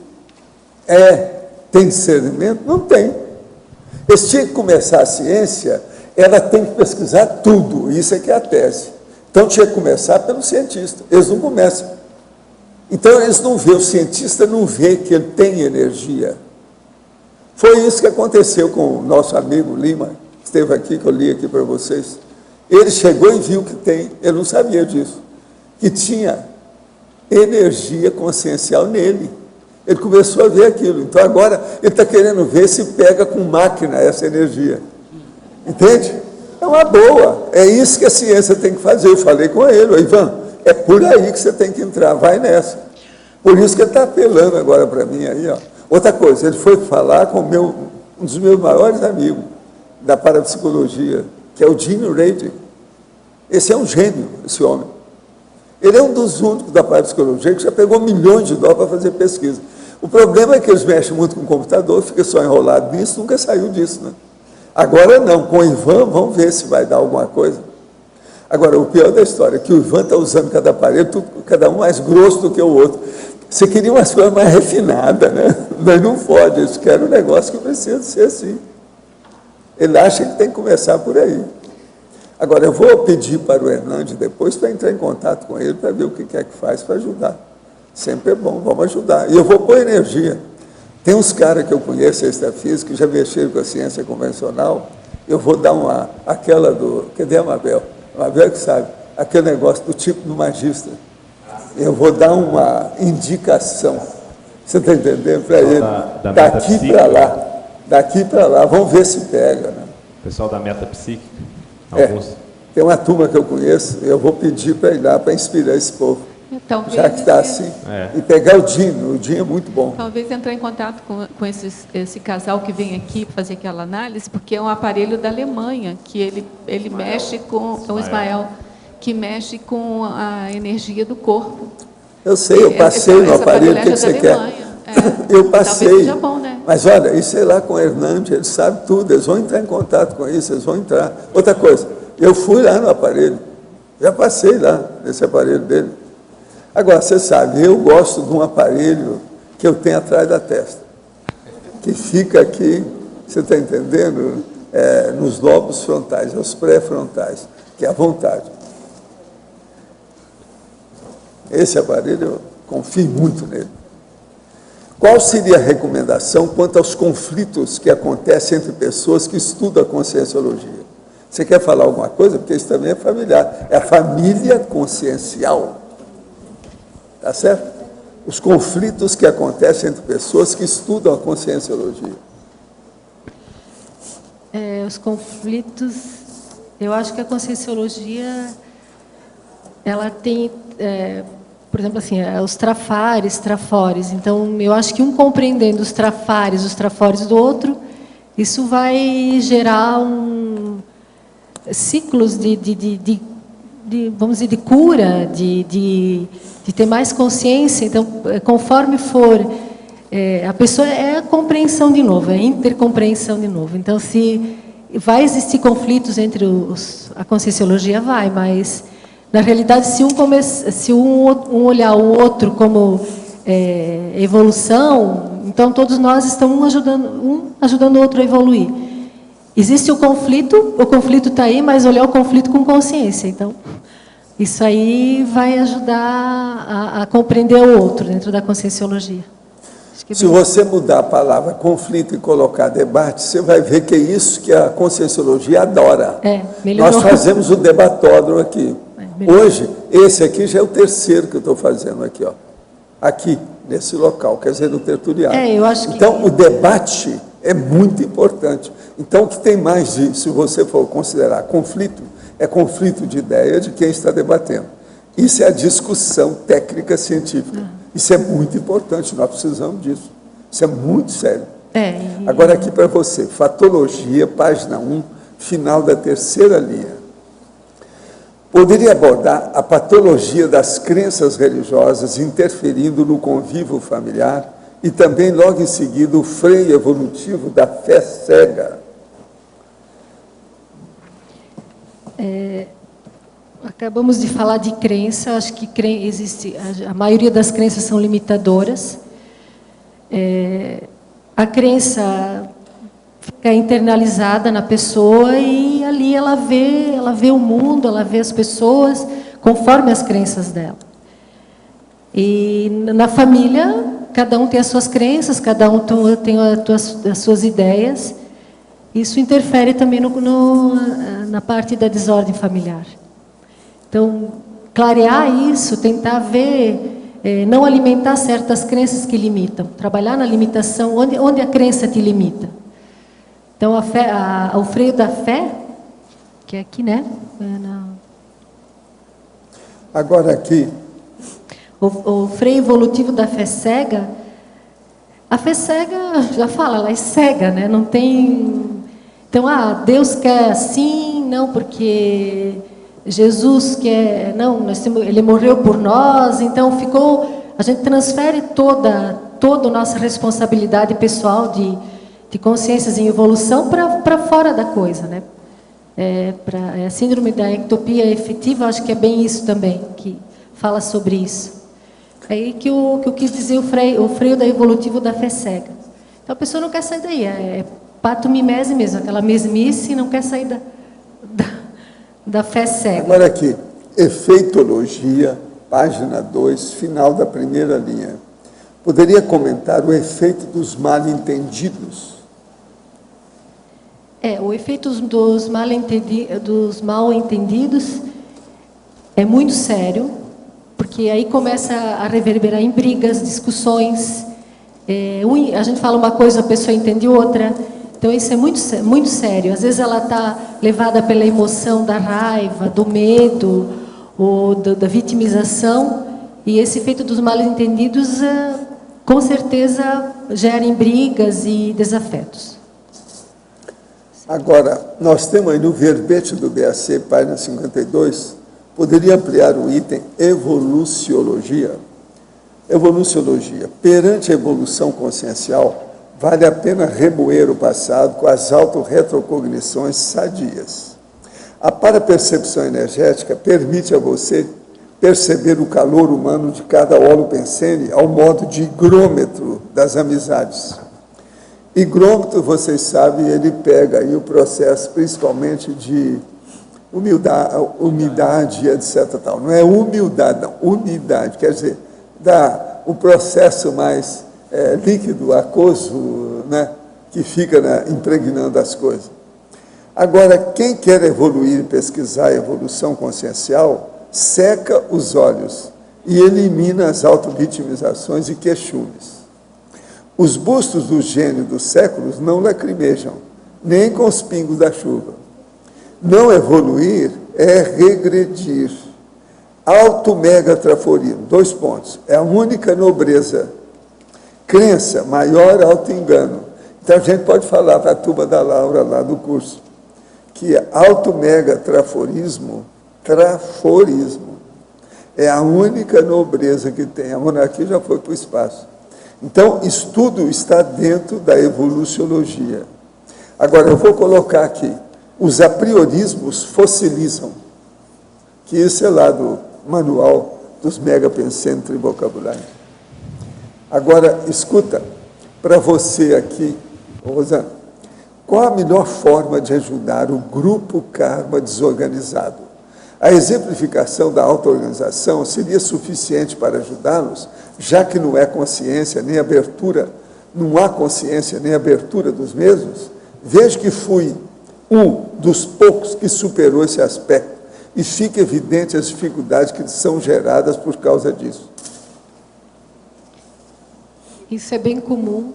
Tem discernimento? Não tem. Eles tinham que começar a ciência, ela tem que pesquisar tudo. Isso é que é a tese. Então tinha que começar pelo cientista. Eles não começam. Então eles não vê, o cientista não vê que ele tem energia. Foi isso que aconteceu com o nosso amigo Lima, que esteve aqui, que eu li aqui para vocês. Ele chegou e viu que tem, ele não sabia disso, que tinha energia consciencial nele. Ele começou a ver aquilo. Então agora ele está querendo ver se pega com máquina essa energia. Entende? É uma boa. É isso que a ciência tem que fazer. Eu falei com ele, Ivan, é por aí que você tem que entrar, vai nessa. Por isso que ele está apelando agora para mim aí, ó. Outra coisa, ele foi falar com um dos meus maiores amigos da parapsicologia, que é o Gene Raydick. Esse é um gênio, esse homem. Ele é um dos únicos da parapsicologia que já pegou milhões de dólares para fazer pesquisa. O problema é que eles mexem muito com o computador, fica só enrolado nisso, nunca saiu disso, né? Agora não, com o Ivan, vamos ver se vai dar alguma coisa. Agora, o pior da história é que o Ivan está usando cada aparelho, cada um mais grosso do que o outro. Você queria umas coisas mais refinadas, né? Mas não pode, eles querem um negócio que precisa ser assim. Ele acha que tem que começar por aí. Agora, eu vou pedir para o Hernandes depois para entrar em contato com ele, para ver o que é que faz para ajudar. Sempre é bom, vamos ajudar. E eu vou pôr energia. Tem uns caras que eu conheço, extrafísica, que já mexeram com a ciência convencional. Eu vou dar aquela do... Cadê a Mabel? A Mabel que sabe. Aquele negócio do tipo do magista. Eu vou dar uma indicação. Você está entendendo? Para ele. Daqui para lá. Daqui para lá. Vamos ver se pega. Né? O pessoal da metapsíquica. Tem uma turma que eu conheço, eu vou pedir para ir lá para inspirar esse povo. Talvez já que está assim. E pegar o Dinho é muito bom. Talvez entrar em contato com esse casal que vem aqui fazer aquela análise, porque é um aparelho da Alemanha, que ele mexe com o Ismael, que mexe com a energia do corpo. Eu sei, eu passei no aparelho, o que você quer? Eu passei. Talvez seja bom, né? Mas olha, isso é lá com o Hernandes, ele sabe tudo, eles vão entrar em contato com isso, eles vão entrar. Outra coisa, eu fui lá no aparelho, já passei lá nesse aparelho dele. Agora, você sabe, eu gosto de um aparelho que eu tenho atrás da testa, que fica aqui, você está entendendo? Nos lobos frontais, os pré-frontais, que é a vontade. Esse aparelho, eu confio muito nele. Qual seria a recomendação quanto aos conflitos que acontecem entre pessoas que estudam a conscienciologia? Você quer falar alguma coisa? Porque isso também é familiar. É a família consciencial. Tá certo? Os conflitos que acontecem entre pessoas que estudam a conscienciologia. Os conflitos, eu acho que a conscienciologia, ela tem, por exemplo, assim, os trafares, trafores. Então, eu acho que um compreendendo os trafores do outro, isso vai gerar ciclos vamos dizer, de cura, de ter mais consciência. Então, conforme for, a pessoa é a compreensão de novo, é a intercompreensão de novo. Então, se vai existir conflitos entre a conscienciologia, vai, mas, na realidade, se um olhar o outro como evolução, então todos nós estamos ajudando o outro a evoluir. Existe o conflito está aí, mas olhar o conflito com consciência. Então, isso aí vai ajudar a compreender o outro dentro da conscienciologia. Se você mudar a palavra conflito e colocar debate, você vai ver que é isso que a Conscienciologia adora. Melhorou. Nós fazemos o debatódromo aqui. Hoje, esse aqui já é o terceiro que eu estou fazendo aqui, ó. Aqui, nesse local, quer dizer, no tertuliário. Eu acho que... Então, o debate é muito importante. Então, o que tem mais de, se você for considerar conflito, é conflito de ideia de quem está debatendo. Isso é a discussão técnica científica. Isso é muito importante, nós precisamos disso. Isso é muito sério. Agora, aqui para você, Fatologia, página 1, final da terceira linha. Poderia abordar a patologia das crenças religiosas interferindo no convívio familiar e também, logo em seguida, o freio evolutivo da fé cega. Acabamos de falar de crença, acho que existe, a maioria das crenças são limitadoras. A crença fica internalizada na pessoa e ali ela vê o mundo, ela vê as pessoas conforme as crenças dela. E na família, cada um tem as suas crenças, cada um tem as suas ideias. Isso interfere também na parte da desordem familiar. Então, clarear isso, tentar ver, não alimentar certas crenças que limitam, trabalhar na limitação, onde a crença te limita. Então, o freio da fé, que é aqui, né? Agora aqui. O freio evolutivo da fé cega, a fé cega, já fala, ela é cega, né? Não tem... Então, Deus quer assim, não, porque... Jesus quer, não, ele morreu por nós, então a gente transfere toda a nossa responsabilidade pessoal de consciências em evolução para fora da coisa, né? A síndrome da ectopia efetiva, acho que é bem isso também, que fala sobre isso. É aí que eu quis dizer o freio da evolutivo da fé cega. Então a pessoa não quer sair daí, é patomimese mesmo, aquela mesmice, não quer sair da fé cega. Agora aqui, efeitologia, página 2, final da primeira linha. Poderia comentar o efeito dos mal-entendidos? O efeito dos mal-entendidos é muito sério, porque aí começa a reverberar em brigas, discussões. A gente fala uma coisa, a pessoa entende outra. Então, isso é muito sério. Às vezes, ela está levada pela emoção da raiva, do medo, ou da vitimização, e esse efeito dos mal-entendidos, com certeza, gera brigas e desafetos. Agora, nós temos aí no verbete do BAC, página 52, poderia ampliar o item evoluciologia? Evoluciologia. Perante a evolução consciencial, vale a pena remoer o passado com as autorretrocognições sadias. A parapercepção energética permite a você perceber o calor humano de cada holopensene ao modo de higrômetro das amizades. Higrômetro, vocês sabem, ele pega aí o processo principalmente de umidade, etc. Tal. Não é humildade, não, umidade, quer dizer, dá o processo mais líquido, aquoso, né, que fica impregnando as coisas. Agora, quem quer evoluir e pesquisar a evolução consciencial, seca os olhos e elimina as autovitimizações e queixumes. Os bustos do gênio dos séculos não lacrimejam, nem com os pingos da chuva. Não evoluir é regredir. Auto-mega-traforismo, 2 pontos, é a única nobreza. Crença, maior auto-engano. Então, a gente pode falar para a turma da Laura lá do curso, que auto-mega-traforismo, traforismo, é a única nobreza que tem. A monarquia já foi para o espaço. Então, isso tudo está dentro da evoluciologia. Agora, eu vou colocar aqui, os apriorismos fossilizam, que isso é lá do manual dos megapensentes em vocabulário. Agora, escuta, para você aqui, Rosana, qual a melhor forma de ajudar o grupo karma desorganizado? A exemplificação da auto-organização seria suficiente para ajudá-los, já que não é consciência nem abertura, não há consciência nem abertura dos mesmos? Vejo que fui um dos poucos que superou esse aspecto e fica evidente as dificuldades que são geradas por causa disso. Isso é bem comum.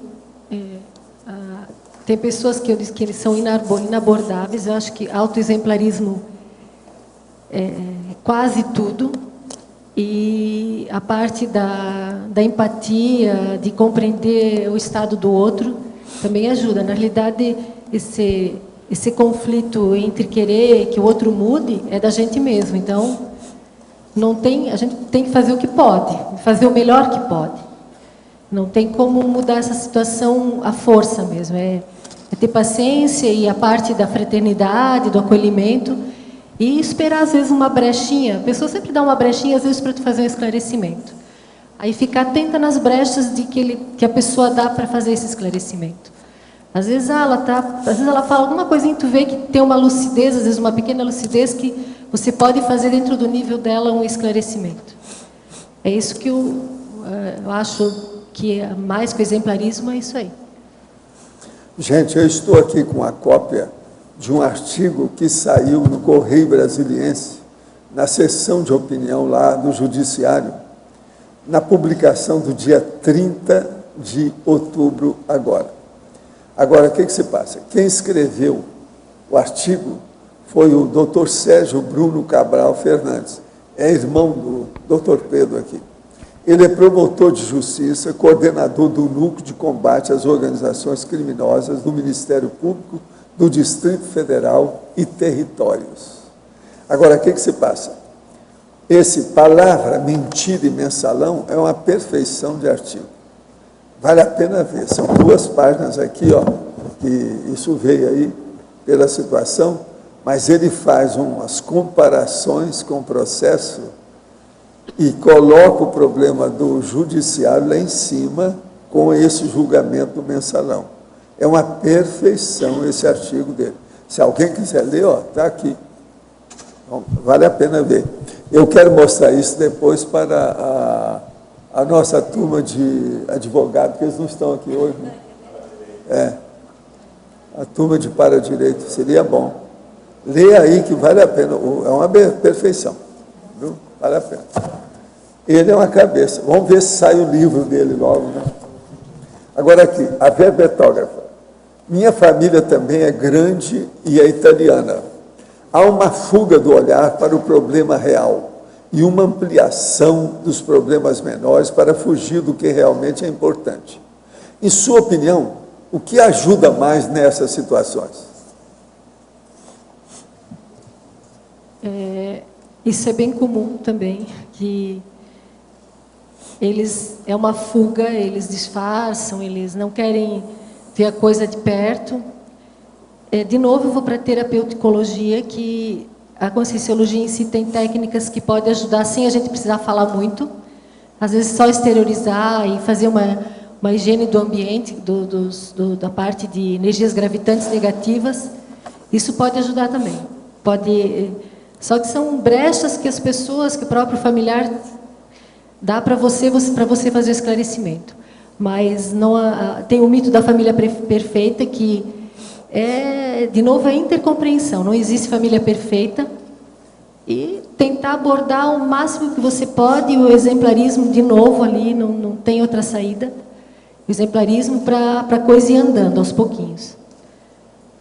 Tem pessoas que eu disse que eles são inabordáveis. Eu acho que autoexemplarismo é quase tudo. E a parte da empatia, de compreender o estado do outro, também ajuda. Na realidade, esse conflito entre querer que o outro mude é da gente mesmo. Então, a gente tem que fazer o que pode, fazer o melhor que pode. Não tem como mudar essa situação à força mesmo. É ter paciência e a parte da fraternidade, do acolhimento, e esperar, às vezes, uma brechinha. A pessoa sempre dá uma brechinha, às vezes, para tu fazer um esclarecimento. Aí ficar atenta nas brechas que a pessoa dá para fazer esse esclarecimento. Às vezes, ela fala alguma coisinha e tu vê que tem uma lucidez, às vezes uma pequena lucidez, que você pode fazer dentro do nível dela um esclarecimento. É isso que eu acho que é mais que o exemplarismo, é isso aí. Gente, eu estou aqui com a cópia de um artigo que saiu no Correio Brasiliense, na seção de opinião lá do Judiciário, na publicação do dia 30 de outubro agora. Agora, o que se passa? Quem escreveu o artigo foi o Dr. Sérgio Bruno Cabral Fernandes, é irmão do Dr. Pedro aqui. Ele é promotor de justiça, coordenador do Núcleo de Combate às Organizações Criminosas do Ministério Público do Distrito Federal e Territórios. Agora, o que se passa? Esse palavra, mentira e mensalão é uma perfeição de artigo. Vale a pena ver. São 2 páginas aqui, ó, que isso veio aí pela situação, mas ele faz umas comparações com o processo e coloca o problema do judiciário lá em cima com esse julgamento do mensalão. É uma perfeição esse artigo dele. Se alguém quiser ler, está aqui. Bom, vale a pena ver. Eu quero mostrar isso depois para a nossa turma de advogados, porque eles não estão aqui hoje. Né? A turma de para-direito, seria bom. Lê aí que vale a pena. É uma perfeição. Viu? Vale a pena. Ele é uma cabeça. Vamos ver se sai o livro dele logo. Né? Agora aqui, a verbetógrafa. Minha família também é grande e é italiana. Há uma fuga do olhar para o problema real e uma ampliação dos problemas menores para fugir do que realmente é importante. Em sua opinião, o que ajuda mais nessas situações? Isso é bem comum também, que é uma fuga, eles disfarçam, eles não querem ver a coisa de perto. De novo, eu vou para a terapeuticologia, que a conscienciologia em si tem técnicas que podem ajudar, sem a gente precisar falar muito. Às vezes, só exteriorizar e fazer uma higiene do ambiente, da parte de energias gravitantes negativas. Isso pode ajudar também. Só que são brechas que as pessoas, que o próprio familiar dá para você fazer o esclarecimento. Mas tem o mito da família perfeita, que de novo, a intercompreensão. Não existe família perfeita. E tentar abordar o máximo que você pode o exemplarismo, de novo, ali, não tem outra saída. O exemplarismo para a coisa ir andando aos pouquinhos.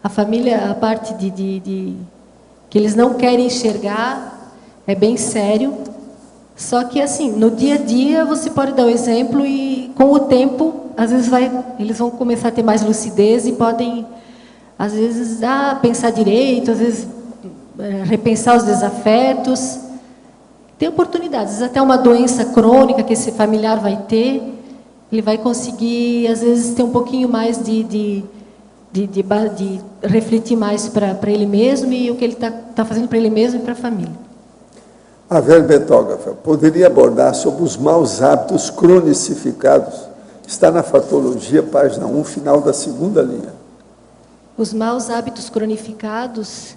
A família, a parte que eles não querem enxergar, é bem sério. Só que, assim, no dia a dia, você pode dar o exemplo e, com o tempo, às vezes eles vão começar a ter mais lucidez e podem, às vezes, pensar direito, às vezes, repensar os desafetos. Tem oportunidades. Até uma doença crônica que esse familiar vai ter, ele vai conseguir, às vezes, ter um pouquinho mais de refletir mais para ele mesmo e o que ele está fazendo para ele mesmo e para a família. A verbetógrafa poderia abordar sobre os maus hábitos cronicificados. Está na Fatologia, página 1, final da 2ª linha. Os maus hábitos cronificados,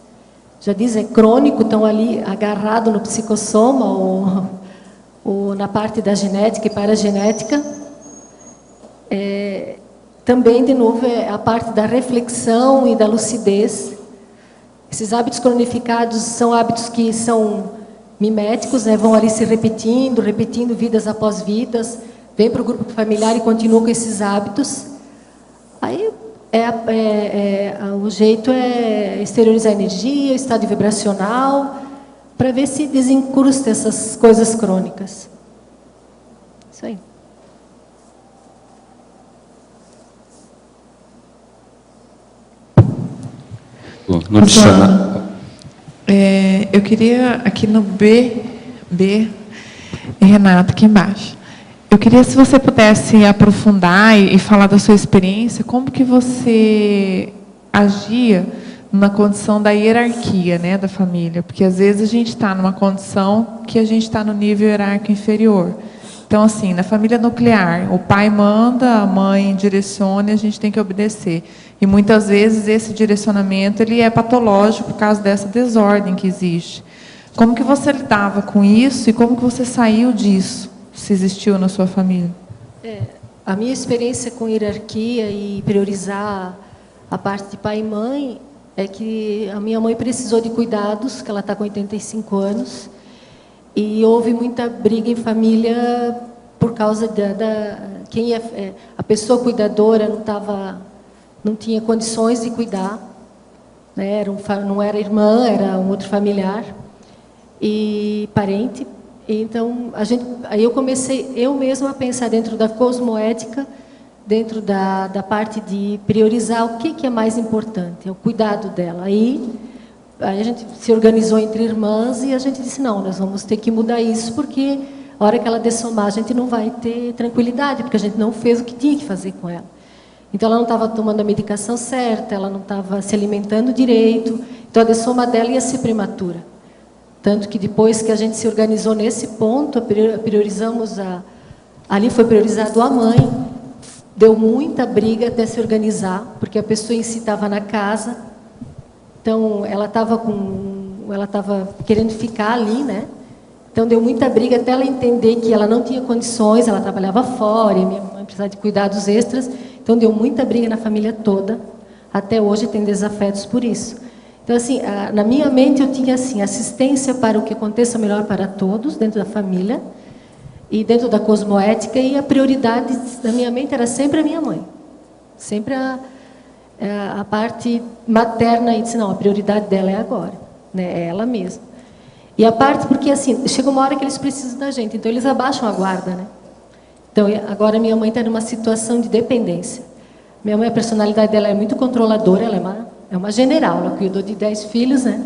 já diz, é crônico, estão ali agarrados no psicossoma ou na parte da genética e paragenética. Também, de novo, é a parte da reflexão e da lucidez. Esses hábitos cronificados são hábitos que são miméticos, né? Vão ali se repetindo vidas após vidas, vem para o grupo familiar e continua com esses hábitos. Aí o jeito é exteriorizar a energia, estado vibracional, para ver se desencrusta essas coisas crônicas. Isso aí. No dicionário. Eu queria, aqui no B, Renato, aqui embaixo. Eu queria, se você pudesse aprofundar e falar da sua experiência, como que você agia na condição da hierarquia, né, da família? Porque, às vezes, a gente está numa condição que a gente está no nível hierárquico inferior. Então, assim, na família nuclear, o pai manda, a mãe direciona e a gente tem que obedecer. E, muitas vezes, esse direcionamento ele é patológico por causa dessa desordem que existe. Como que você lidava com isso e como que você saiu disso, se existiu na sua família? A minha experiência com hierarquia e priorizar a parte de pai e mãe é que a minha mãe precisou de cuidados, que ela está com 85 anos, e houve muita briga em família por causa quem a pessoa cuidadora não tinha condições de cuidar, né? Não era irmã, era um outro familiar e parente. Então aí eu comecei eu mesma a pensar dentro da cosmoética, dentro da parte de priorizar o que é mais importante, é o cuidado dela. Aí a gente se organizou entre irmãs e a gente disse, não, nós vamos ter que mudar isso, porque a hora que ela dessomar, a gente não vai ter tranquilidade, porque a gente não fez o que tinha que fazer com ela. Então, ela não estava tomando a medicação certa, ela não estava se alimentando direito, então a dessoma dela ia ser prematura. Tanto que depois que a gente se organizou nesse ponto, priorizamos ali foi priorizado a mãe, deu muita briga até se organizar, porque a pessoa em si estava na casa. Então, ela estava querendo ficar ali, né? Então, deu muita briga até ela entender que ela não tinha condições, ela trabalhava fora, e minha mãe precisava de cuidados extras. Então, deu muita briga na família toda. Até hoje tem desafetos por isso. Então, assim, na minha mente eu tinha assim, assistência para o que aconteça melhor para todos, dentro da família, e dentro da cosmoética, e a prioridade da minha mente era sempre a minha mãe. Sempre a parte materna, e disse, não, a prioridade dela é agora, né? É ela mesma. E a parte, porque assim, chega uma hora que eles precisam da gente, então eles abaixam a guarda, né? Então, agora minha mãe está numa situação de dependência. Minha mãe, a personalidade dela é muito controladora, ela é uma general, ela cuidou de 10 filhos, né?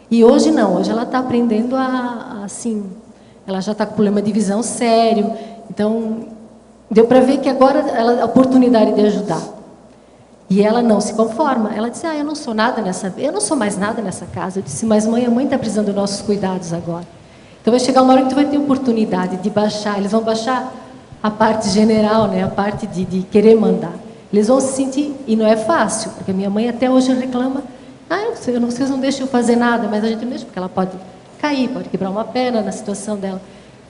E hoje não, hoje ela está aprendendo assim, ela já está com problema de visão sério, então, deu para ver que agora ela a oportunidade de ajudar. E ela não se conforma. Ela disse, eu não sou mais nada nessa casa. Eu disse, mas mãe, a mãe está precisando dos nossos cuidados agora. Então vai chegar uma hora que tu vai ter oportunidade de baixar. Eles vão baixar a parte general, né? A parte de querer mandar. Eles vão se sentir, e não é fácil, porque a minha mãe até hoje reclama, vocês não deixam eu fazer nada, mas a gente não deixa, porque ela pode cair, pode quebrar uma perna na situação dela.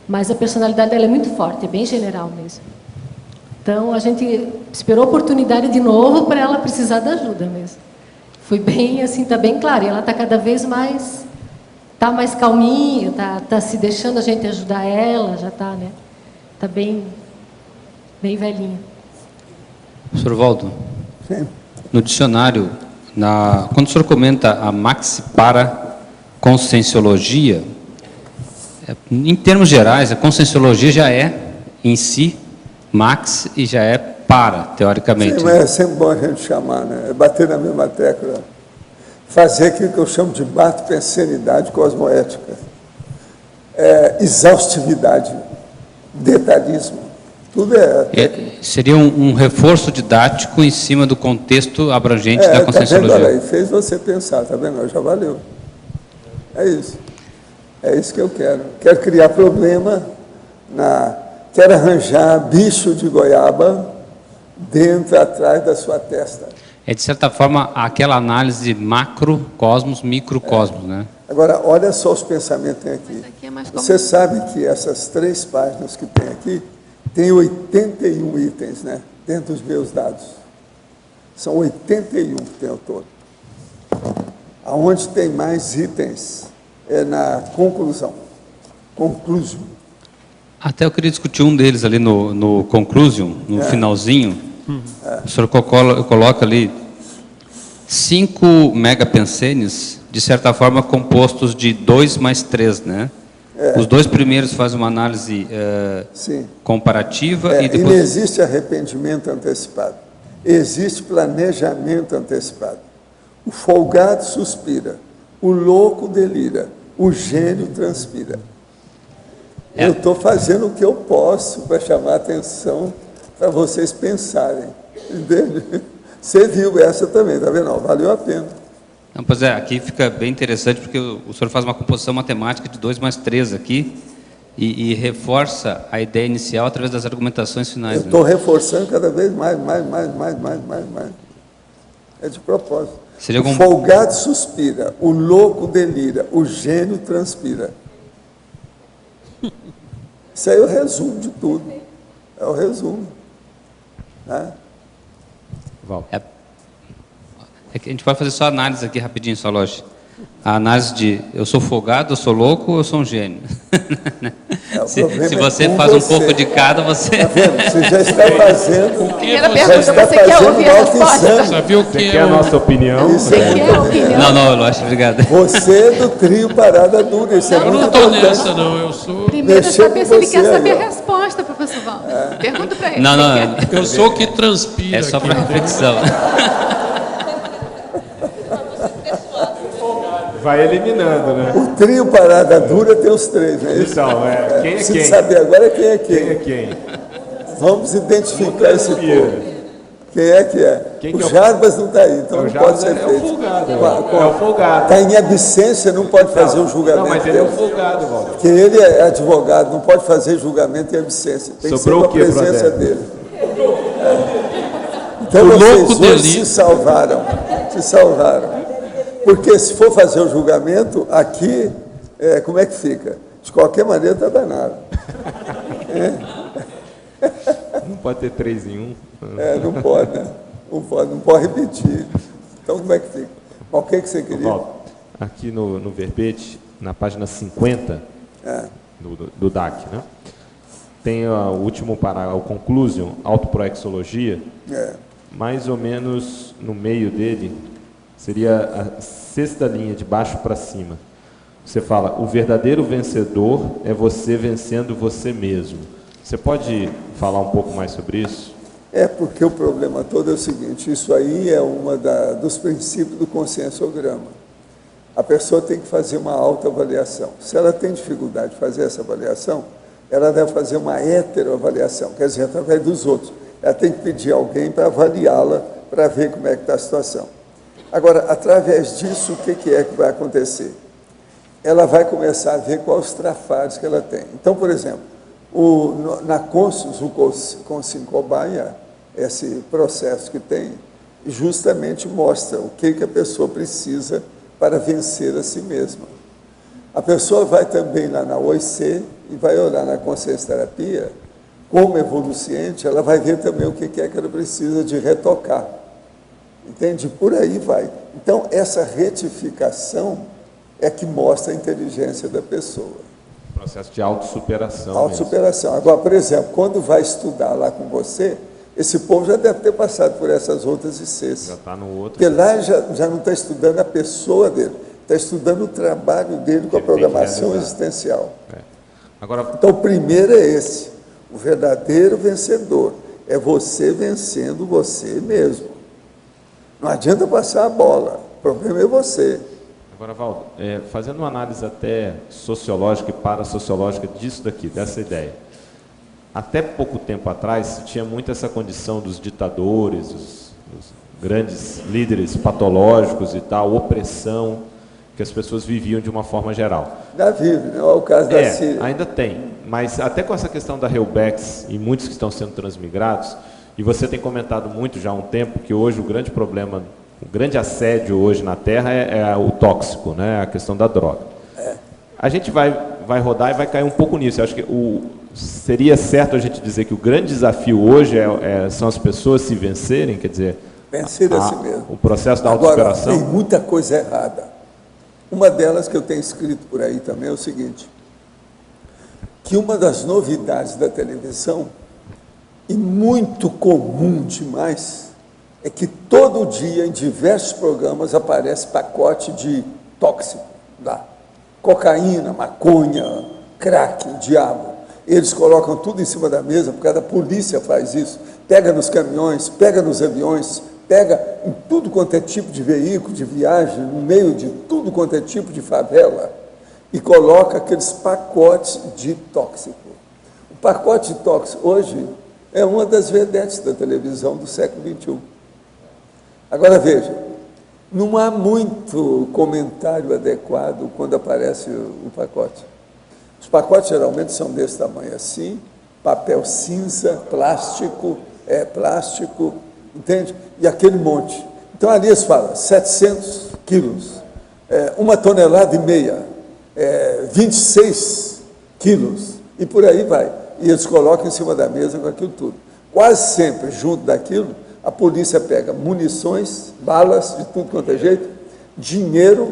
Mas a personalidade dela é muito forte, é bem general mesmo. Então, a gente esperou a oportunidade de novo para ela precisar da ajuda mesmo. Foi bem, assim, está bem claro. E ela está cada vez mais, está mais calminha, está se deixando a gente ajudar ela, já está, né? Está bem velhinha. Professor Valdo, no dicionário, quando o senhor comenta a maxi-para-conscienciologia, em termos gerais, a conscienciologia já é, em si, max e já é para, teoricamente. Sim, mas é sempre bom a gente chamar, né? É bater na mesma tecla. Fazer aquilo que eu chamo de bate-pensenidade cosmoética. Exaustividade, detalhismo. Tudo seria um reforço didático em cima do contexto abrangente da conscienciologia. Tá vendo, fez você pensar, tá vendo? Já valeu. É isso. É isso que eu quero. Quero criar problema Quero arranjar bicho de goiaba dentro, atrás da sua testa. É, de certa forma, aquela análise de macrocosmos, microcosmos, né? Agora, olha só os pensamentos que tem aqui. Aqui é mais como... Você sabe que essas 3 páginas que tem aqui, tem 81 itens, né? Dentro dos meus dados. São 81 que tem ao todo. Aonde tem mais itens é na conclusão. Conclusion. Até eu queria discutir um deles ali no conclusion, no finalzinho. O senhor coloca ali 5 megapensenes, de certa forma, compostos de 2 mais 3, né? Os 2 primeiros fazem uma análise comparativa e depois... E não existe arrependimento antecipado. Existe planejamento antecipado. O folgado suspira, o louco delira, o gênio transpira. Eu estou fazendo o que eu posso para chamar a atenção, para vocês pensarem. Entende? Você viu essa também, tá vendo? Valeu a pena. Não, pois é, aqui fica bem interessante, porque o senhor faz uma composição matemática de 2 mais 3 aqui, e reforça a ideia inicial através das argumentações finais. Eu estou reforçando cada vez mais. É de propósito. O folgado suspira, o louco delira, o gênio transpira. Isso aí é o resumo de tudo. É o resumo. Né? É que a gente pode fazer só análise aqui rapidinho, só lógico. A análise de eu sou folgado, eu sou louco ou eu sou um gênio? Se você faz um pouco de cada, você... Tá vendo? Você já está fazendo... Primeira pergunta, você quer ouvir a resposta? Você quer a nossa opinião? Você quer a opinião? Não, Lógico, obrigado. Você é do trio Parada Dura, isso é muito Eu não estou importante. nessa, não, eu sou... Primeiro saber se ele quer saber a resposta, professor Valdo. Pergunta para ele. Não, eu sou o que transpira. É só aqui. para reflexão. Vai eliminando, né? O trio Parada Dura tem os 3, né? Então, quem é Preciso quem? saber agora quem é quem. Quem é quem? Vamos identificar esse povo. Quem é que é? Quem o que é o- Jarbas não está aí, então O não Jarbas pode ser é o feito. folgado, é o folgado. Está em absência, não pode fazer o julgamento. Não, mas ele é o dele. folgado, Walter. Porque ele é advogado, não pode fazer julgamento em absência. Tem Sobrou que ser o com a quê, presença Bradé? dele. Então O vocês louco hoje dele. se salvaram. Se salvaram. Porque se for fazer o julgamento, aqui, como é que fica? De qualquer maneira está danado. Não pode ter 3 em 1. Não pode, né? Não pode repetir. Então, como é que fica? Mas o que você queria? Walter, aqui no verbete, na página 50 do DAC, né? Tem o último parágrafo, o conclusion, autoproexologia, mais ou menos no meio dele, seria a 6ª linha, de baixo para cima. Você fala, o verdadeiro vencedor é você vencendo você mesmo. Você pode falar um pouco mais sobre isso? Porque o problema todo é o seguinte, isso aí é dos princípios do conscienciograma. A pessoa tem que fazer uma autoavaliação. Se ela tem dificuldade de fazer essa avaliação, ela deve fazer uma heteroavaliação, quer dizer, através dos outros. Ela tem que pedir alguém para avaliá-la, para ver como é que está a situação. Agora, através disso, o que é que vai acontecer? Ela vai começar a ver quais os trafares que ela tem. Então, por exemplo, na Conscius, o Consincobaia, esse processo que tem, justamente mostra o que a pessoa precisa para vencer a si mesma. A pessoa vai também lá na OIC e vai olhar na consciência terapia, como evoluciente, ela vai ver também o que é que ela precisa de retocar. Entende? Por aí vai. Então, essa retificação é que mostra a inteligência da pessoa. Processo de autossuperação. Autossuperação. Agora, por exemplo, quando vai estudar lá com você, esse povo já deve ter passado por essas outras ICs. Já está no outro. Porque lá já não está estudando a pessoa dele, está estudando o trabalho dele com a programação existencial. Agora, então, o primeiro é esse. O verdadeiro vencedor é você vencendo você mesmo. Não adianta passar a bola, o problema é você. Agora, Valdo, fazendo uma análise até sociológica e parasociológica disso daqui, dessa ideia. Até pouco tempo atrás, tinha muito essa condição dos ditadores, os grandes líderes patológicos e tal, opressão, que as pessoas viviam de uma forma geral. Ainda vive, não é o caso da Síria. Ainda tem, mas até com essa questão da Heubex e muitos que estão sendo transmigrados, E você tem comentado muito já há um tempo que hoje o grande problema, o grande assédio hoje na Terra é o tóxico, né? A questão da droga. A gente vai rodar e vai cair um pouco nisso. Eu acho que seria certo a gente dizer que o grande desafio hoje são as pessoas se vencerem, quer dizer, vencer a si mesmo. O processo da autossuperação. Agora, tem muita coisa errada. Uma delas que eu tenho escrito por aí também é o seguinte, que uma das novidades da televisão, e muito comum demais, é que todo dia, em diversos programas, aparece pacote de tóxico lá. Cocaína, maconha, crack, diabo. Eles colocam tudo em cima da mesa, porque a polícia faz isso. Pega nos caminhões, pega nos aviões, pega em tudo quanto é tipo de veículo, de viagem, no meio de tudo quanto é tipo de favela, e coloca aqueles pacotes de tóxico. O pacote de tóxico, hoje, é uma das vedetes da televisão do século XXI. Agora, veja, não há muito comentário adequado quando aparece o pacote. Os pacotes geralmente são desse tamanho assim, papel cinza, plástico, entende? E aquele monte. Então, ali eles falam 700 quilos, 1,5 tonelada, 26 quilos, e por aí vai. E eles colocam em cima da mesa com aquilo tudo. Quase sempre, junto daquilo, a polícia pega munições, balas, de tudo quanto é jeito, dinheiro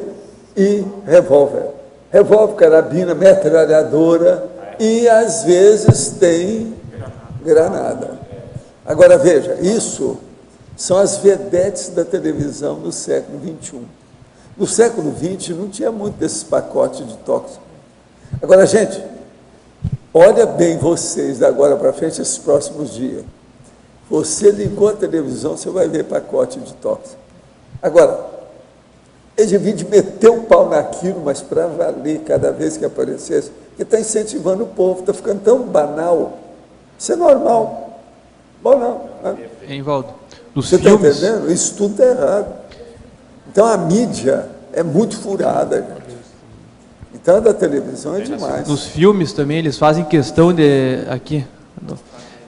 e revólver. Revólver, carabina, metralhadora e, às vezes, tem granada. Agora, veja, isso são as vedetes da televisão no século XXI. No século XX não tinha muito desses pacotes de tóxico. Agora, gente, olha bem vocês, da agora para frente, esses próximos dias. Você ligou a televisão, você vai ver pacote de tóxico. Agora, ele devia de meter o pau naquilo, mas para valer cada vez que aparecesse, porque está incentivando o povo, está ficando tão banal. Isso é normal. Bom, não. Valdo, você está entendendo? Isso tudo está errado. Então, a mídia é muito furada, gente. Então, a da televisão é demais. Nos filmes também, eles fazem questão de...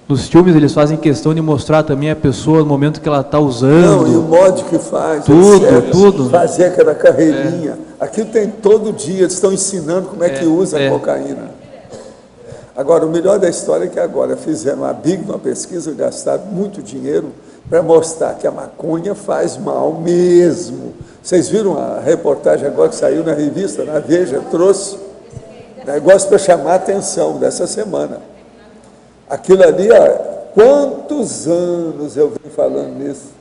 Nos filmes, eles fazem questão de mostrar também a pessoa no momento que ela está usando. Não, e o modo que faz. Tudo. Fazer aquela carreirinha. Aquilo tem todo dia, eles estão ensinando como é que usa a cocaína. Agora, o melhor da história é que agora fizeram uma pesquisa, gastaram muito dinheiro para mostrar que a maconha faz mal mesmo. Vocês viram a reportagem agora que saiu na revista, na Veja, trouxe negócio para chamar a atenção dessa semana. Aquilo ali, quantos anos eu venho falando nisso?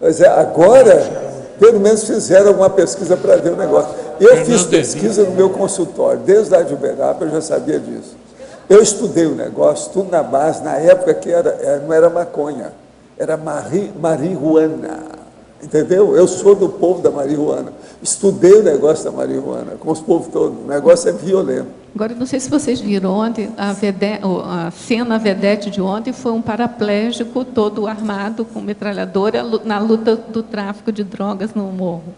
Mas agora, pelo menos fizeram alguma pesquisa para ver o negócio. Eu fiz pesquisa no meu consultório, desde a de Uberaba, eu já sabia disso. Eu estudei o negócio, tudo na base, na época que não era maconha, era marihuana, entendeu? Eu sou do povo da marihuana, estudei o negócio da marihuana, com os povos todos, o negócio é violento. Agora, não sei se vocês viram ontem, a cena vedete de ontem foi um paraplégico todo armado com metralhadora na luta do tráfico de drogas no morro.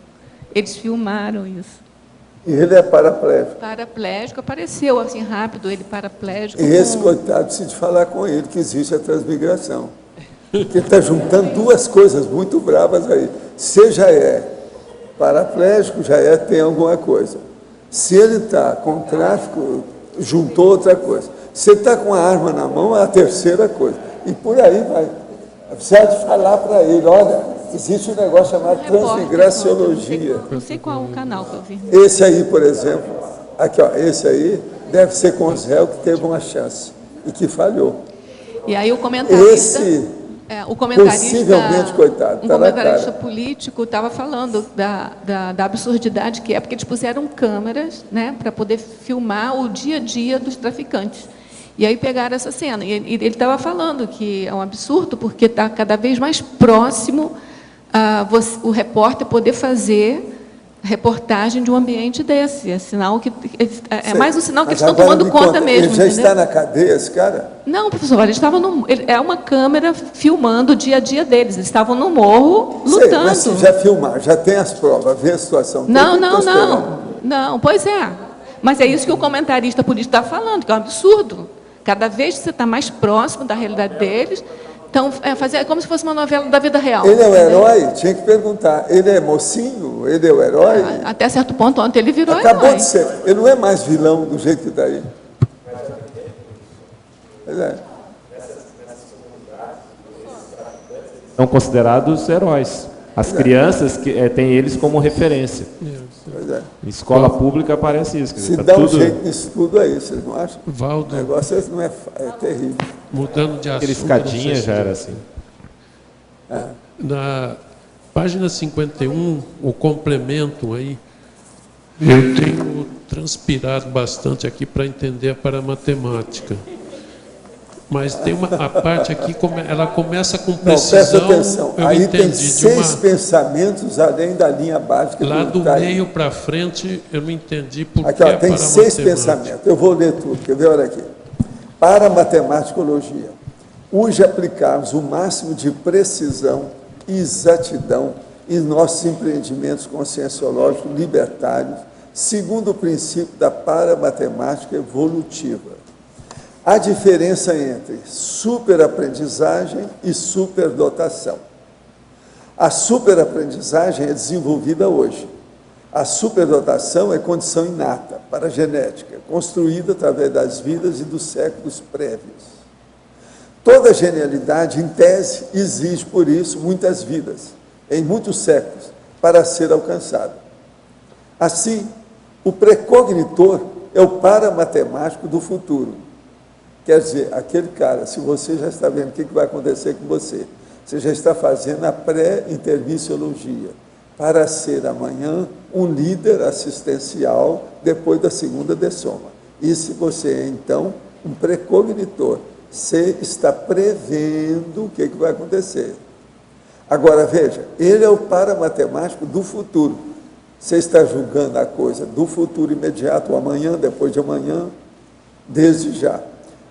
Eles filmaram isso. E ele é paraplégico. Paraplégico, apareceu assim rápido, ele paraplégico. E esse coitado precisa de falar com ele, que existe a transmigração. Porque ele está juntando duas coisas muito bravas aí. Se já é paraplégico, tem alguma coisa. Se ele está com tráfico, juntou outra coisa. Se ele está com a arma na mão, é a terceira coisa. E por aí vai. Precisa de falar para ele, olha, existe um negócio chamado transmigraciologia. Não sei qual o canal que eu vi. Esse aí, por exemplo, aqui, esse aí deve ser com o Zé que teve uma chance e que falhou. E aí o comentarista... possivelmente, coitado, um comentarista político estava falando da absurdidade que é, porque eles puseram câmeras, né, para poder filmar o dia a dia dos traficantes. E aí pegaram essa cena. E ele estava falando que é um absurdo, porque está cada vez mais próximo o repórter poder fazer reportagem de um ambiente desse. É sinal que mais um sinal que eles estão tomando conta mesmo. Ele já está na cadeia, esse cara? Não, professor, eles estavam é uma câmera filmando o dia a dia deles. Eles estavam no morro lutando. Mas se já filmaram, já tem as provas, vê a situação. Não, pois é. Mas é isso que o comentarista político está falando, que é um absurdo. Cada vez você está mais próximo da realidade deles. Então, é como se fosse uma novela da vida real. Ele é o herói? Tinha que perguntar. Ele é mocinho? Ele é o herói? Até certo ponto, ontem ele virou Acabou herói. de ser. Ele não é mais vilão do jeito que está aí. Pois é. São considerados heróis. As crianças têm eles como referência. Pois é. Em escola pública aparece isso. Quer dizer, Se dá um jeito nisso tudo aí, vocês não acham? Valdo, o negócio não é terrível. Mudando de assunto. Aquele escadinha já era assim. Na página 51, o complemento aí, eu tenho transpirado bastante aqui para entender a paramatemática. Mas tem a parte aqui, ela começa com precisão. Não, presta atenção. Eu aí entendi, tem 6 pensamentos além da linha básica. Lá do tá meio para frente, eu não entendi por aqui, que ó, tem 6 paramatemática. pensamentos. Eu vou ler tudo, quer ver? Olha aqui. Para a matematicologia, urge aplicarmos o máximo de precisão e exatidão em nossos empreendimentos conscienciológicos libertários, segundo o princípio da paramatemática evolutiva. A diferença entre superaprendizagem e superdotação. A superaprendizagem é desenvolvida hoje. A superdotação é condição inata para a genética, construída através das vidas e dos séculos prévios. Toda genialidade, em tese, exige, por isso, muitas vidas, em muitos séculos, para ser alcançada. Assim, o precognitor é o paramatemático do futuro. Quer dizer, aquele cara, se você já está vendo o que vai acontecer com você, você já está fazendo a pré-intermissiologia para ser amanhã um líder assistencial depois da segunda dessoma. E se você é, então, um precognitor, você está prevendo o que vai acontecer. Agora, veja, ele é o paramatemático do futuro. Você está julgando a coisa do futuro imediato, o amanhã, depois de amanhã, desde já.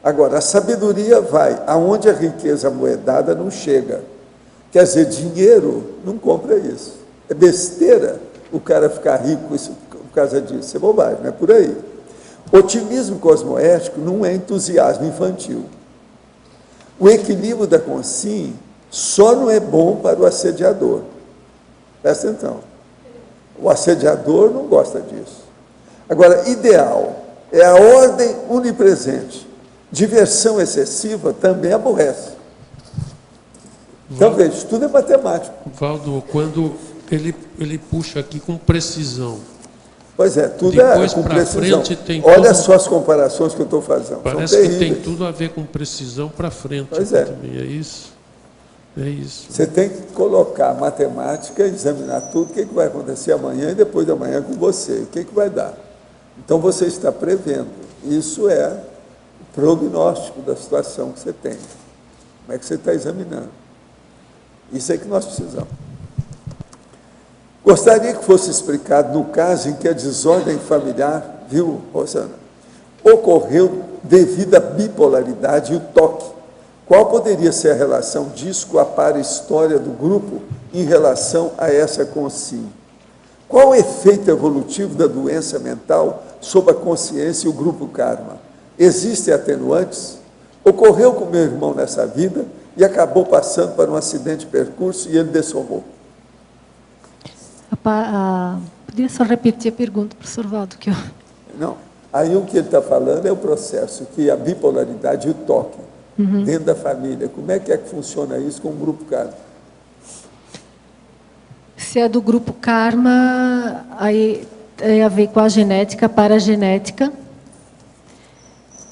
Agora, a sabedoria vai aonde a riqueza moedada não chega. Quer dizer, dinheiro não compra isso. É besteira o cara ficar rico por causa disso. Isso é bobagem, não é por aí. Otimismo cosmoético não é entusiasmo infantil. O equilíbrio da consciência só não é bom para o assediador. Presta atenção. O assediador não gosta disso. Agora, ideal é a ordem onipresente. Diversão excessiva também aborrece. Então, veja, tudo é matemático. Valdo, quando ele puxa aqui com precisão. Pois é, tudo depois é com pra precisão. Frente tem Olha tudo, só as comparações que eu estou fazendo. Parece que tem tudo a ver com precisão para frente. Pois é. Também. É isso? É isso. Você tem que colocar matemática, examinar tudo, o que vai acontecer amanhã e depois de amanhã com você, o que vai dar. Então, você está prevendo. Isso é o prognóstico da situação que você tem. Como é que você está examinando? Isso é que nós precisamos. Gostaria que fosse explicado no caso em que a desordem familiar, viu, Rosana, ocorreu devido à bipolaridade e o toque. Qual poderia ser a relação disso com a para-história do grupo em relação a essa consciência? Qual o efeito evolutivo da doença mental sobre a consciência e o grupo karma? Existem atenuantes? Ocorreu com meu irmão nessa vida e acabou passando para um acidente de percurso e ele dessomou. Poderia só repetir a pergunta, professor Valdo? Que eu... Não. Aí o que ele está falando é o processo, que a bipolaridade e o toque dentro da família. Como é que funciona isso com o grupo karma? Se é do grupo karma, aí tem a ver com a genética, paragenética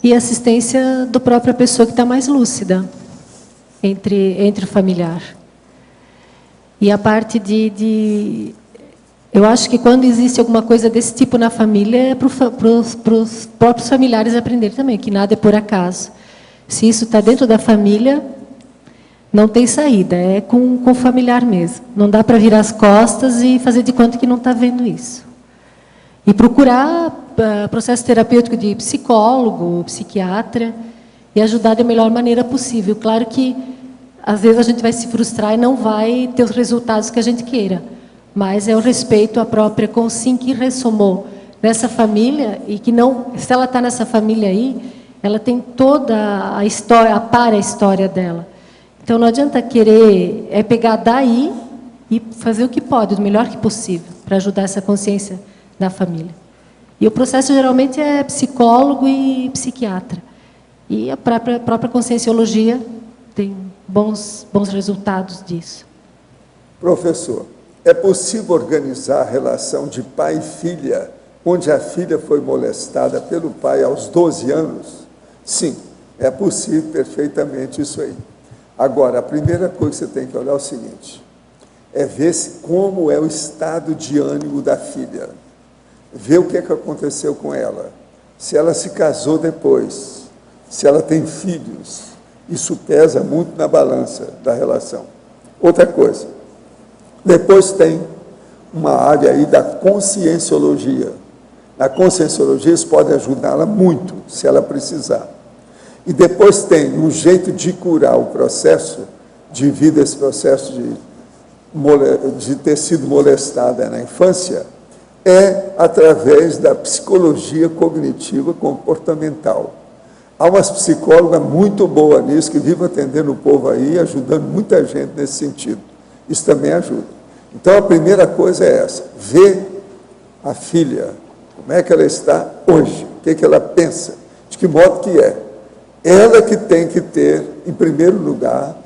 e assistência da própria pessoa que está mais lúcida entre o familiar. E a parte eu acho que quando existe alguma coisa desse tipo na família, é para os próprios familiares aprenderem também, que nada é por acaso. Se isso está dentro da família, não tem saída, é com o familiar mesmo. Não dá para virar as costas e fazer de conta que não está vendo isso. E procurar processo terapêutico de psicólogo, psiquiatra, e ajudar da melhor maneira possível. Claro que, às vezes, a gente vai se frustrar e não vai ter os resultados que a gente queira. Mas é o respeito à própria consciência que ressomou nessa família e que não, se ela está nessa família aí, ela tem toda a história, a para-história dela. Então, não adianta querer pegar daí e fazer o que pode, o melhor que possível, para ajudar essa consciência da família. E o processo, geralmente, é psicólogo e psiquiatra. E a própria conscienciologia tem bons resultados disso. Professor, é possível organizar a relação de pai e filha, onde a filha foi molestada pelo pai aos 12 anos? Sim, é possível perfeitamente isso aí. Agora, a primeira coisa que você tem que olhar é o seguinte, é ver como é o estado de ânimo da filha. Ver o que aconteceu com ela. Se ela se casou depois, se ela tem filhos, isso pesa muito na balança da relação. Outra coisa, depois tem uma área aí da conscienciologia. Na conscienciologia, isso pode ajudá-la muito, se ela precisar. E depois tem um jeito de curar o processo de vida, esse processo de ter sido molestada na infância, é através da psicologia cognitiva comportamental. Há umas psicólogas muito boas nisso, que vivem atendendo o povo aí, ajudando muita gente nesse sentido. Isso também ajuda. Então, a primeira coisa é essa, ver a filha, como é que ela está hoje, o que ela pensa, de que modo que é. Ela que tem que ter, em primeiro lugar,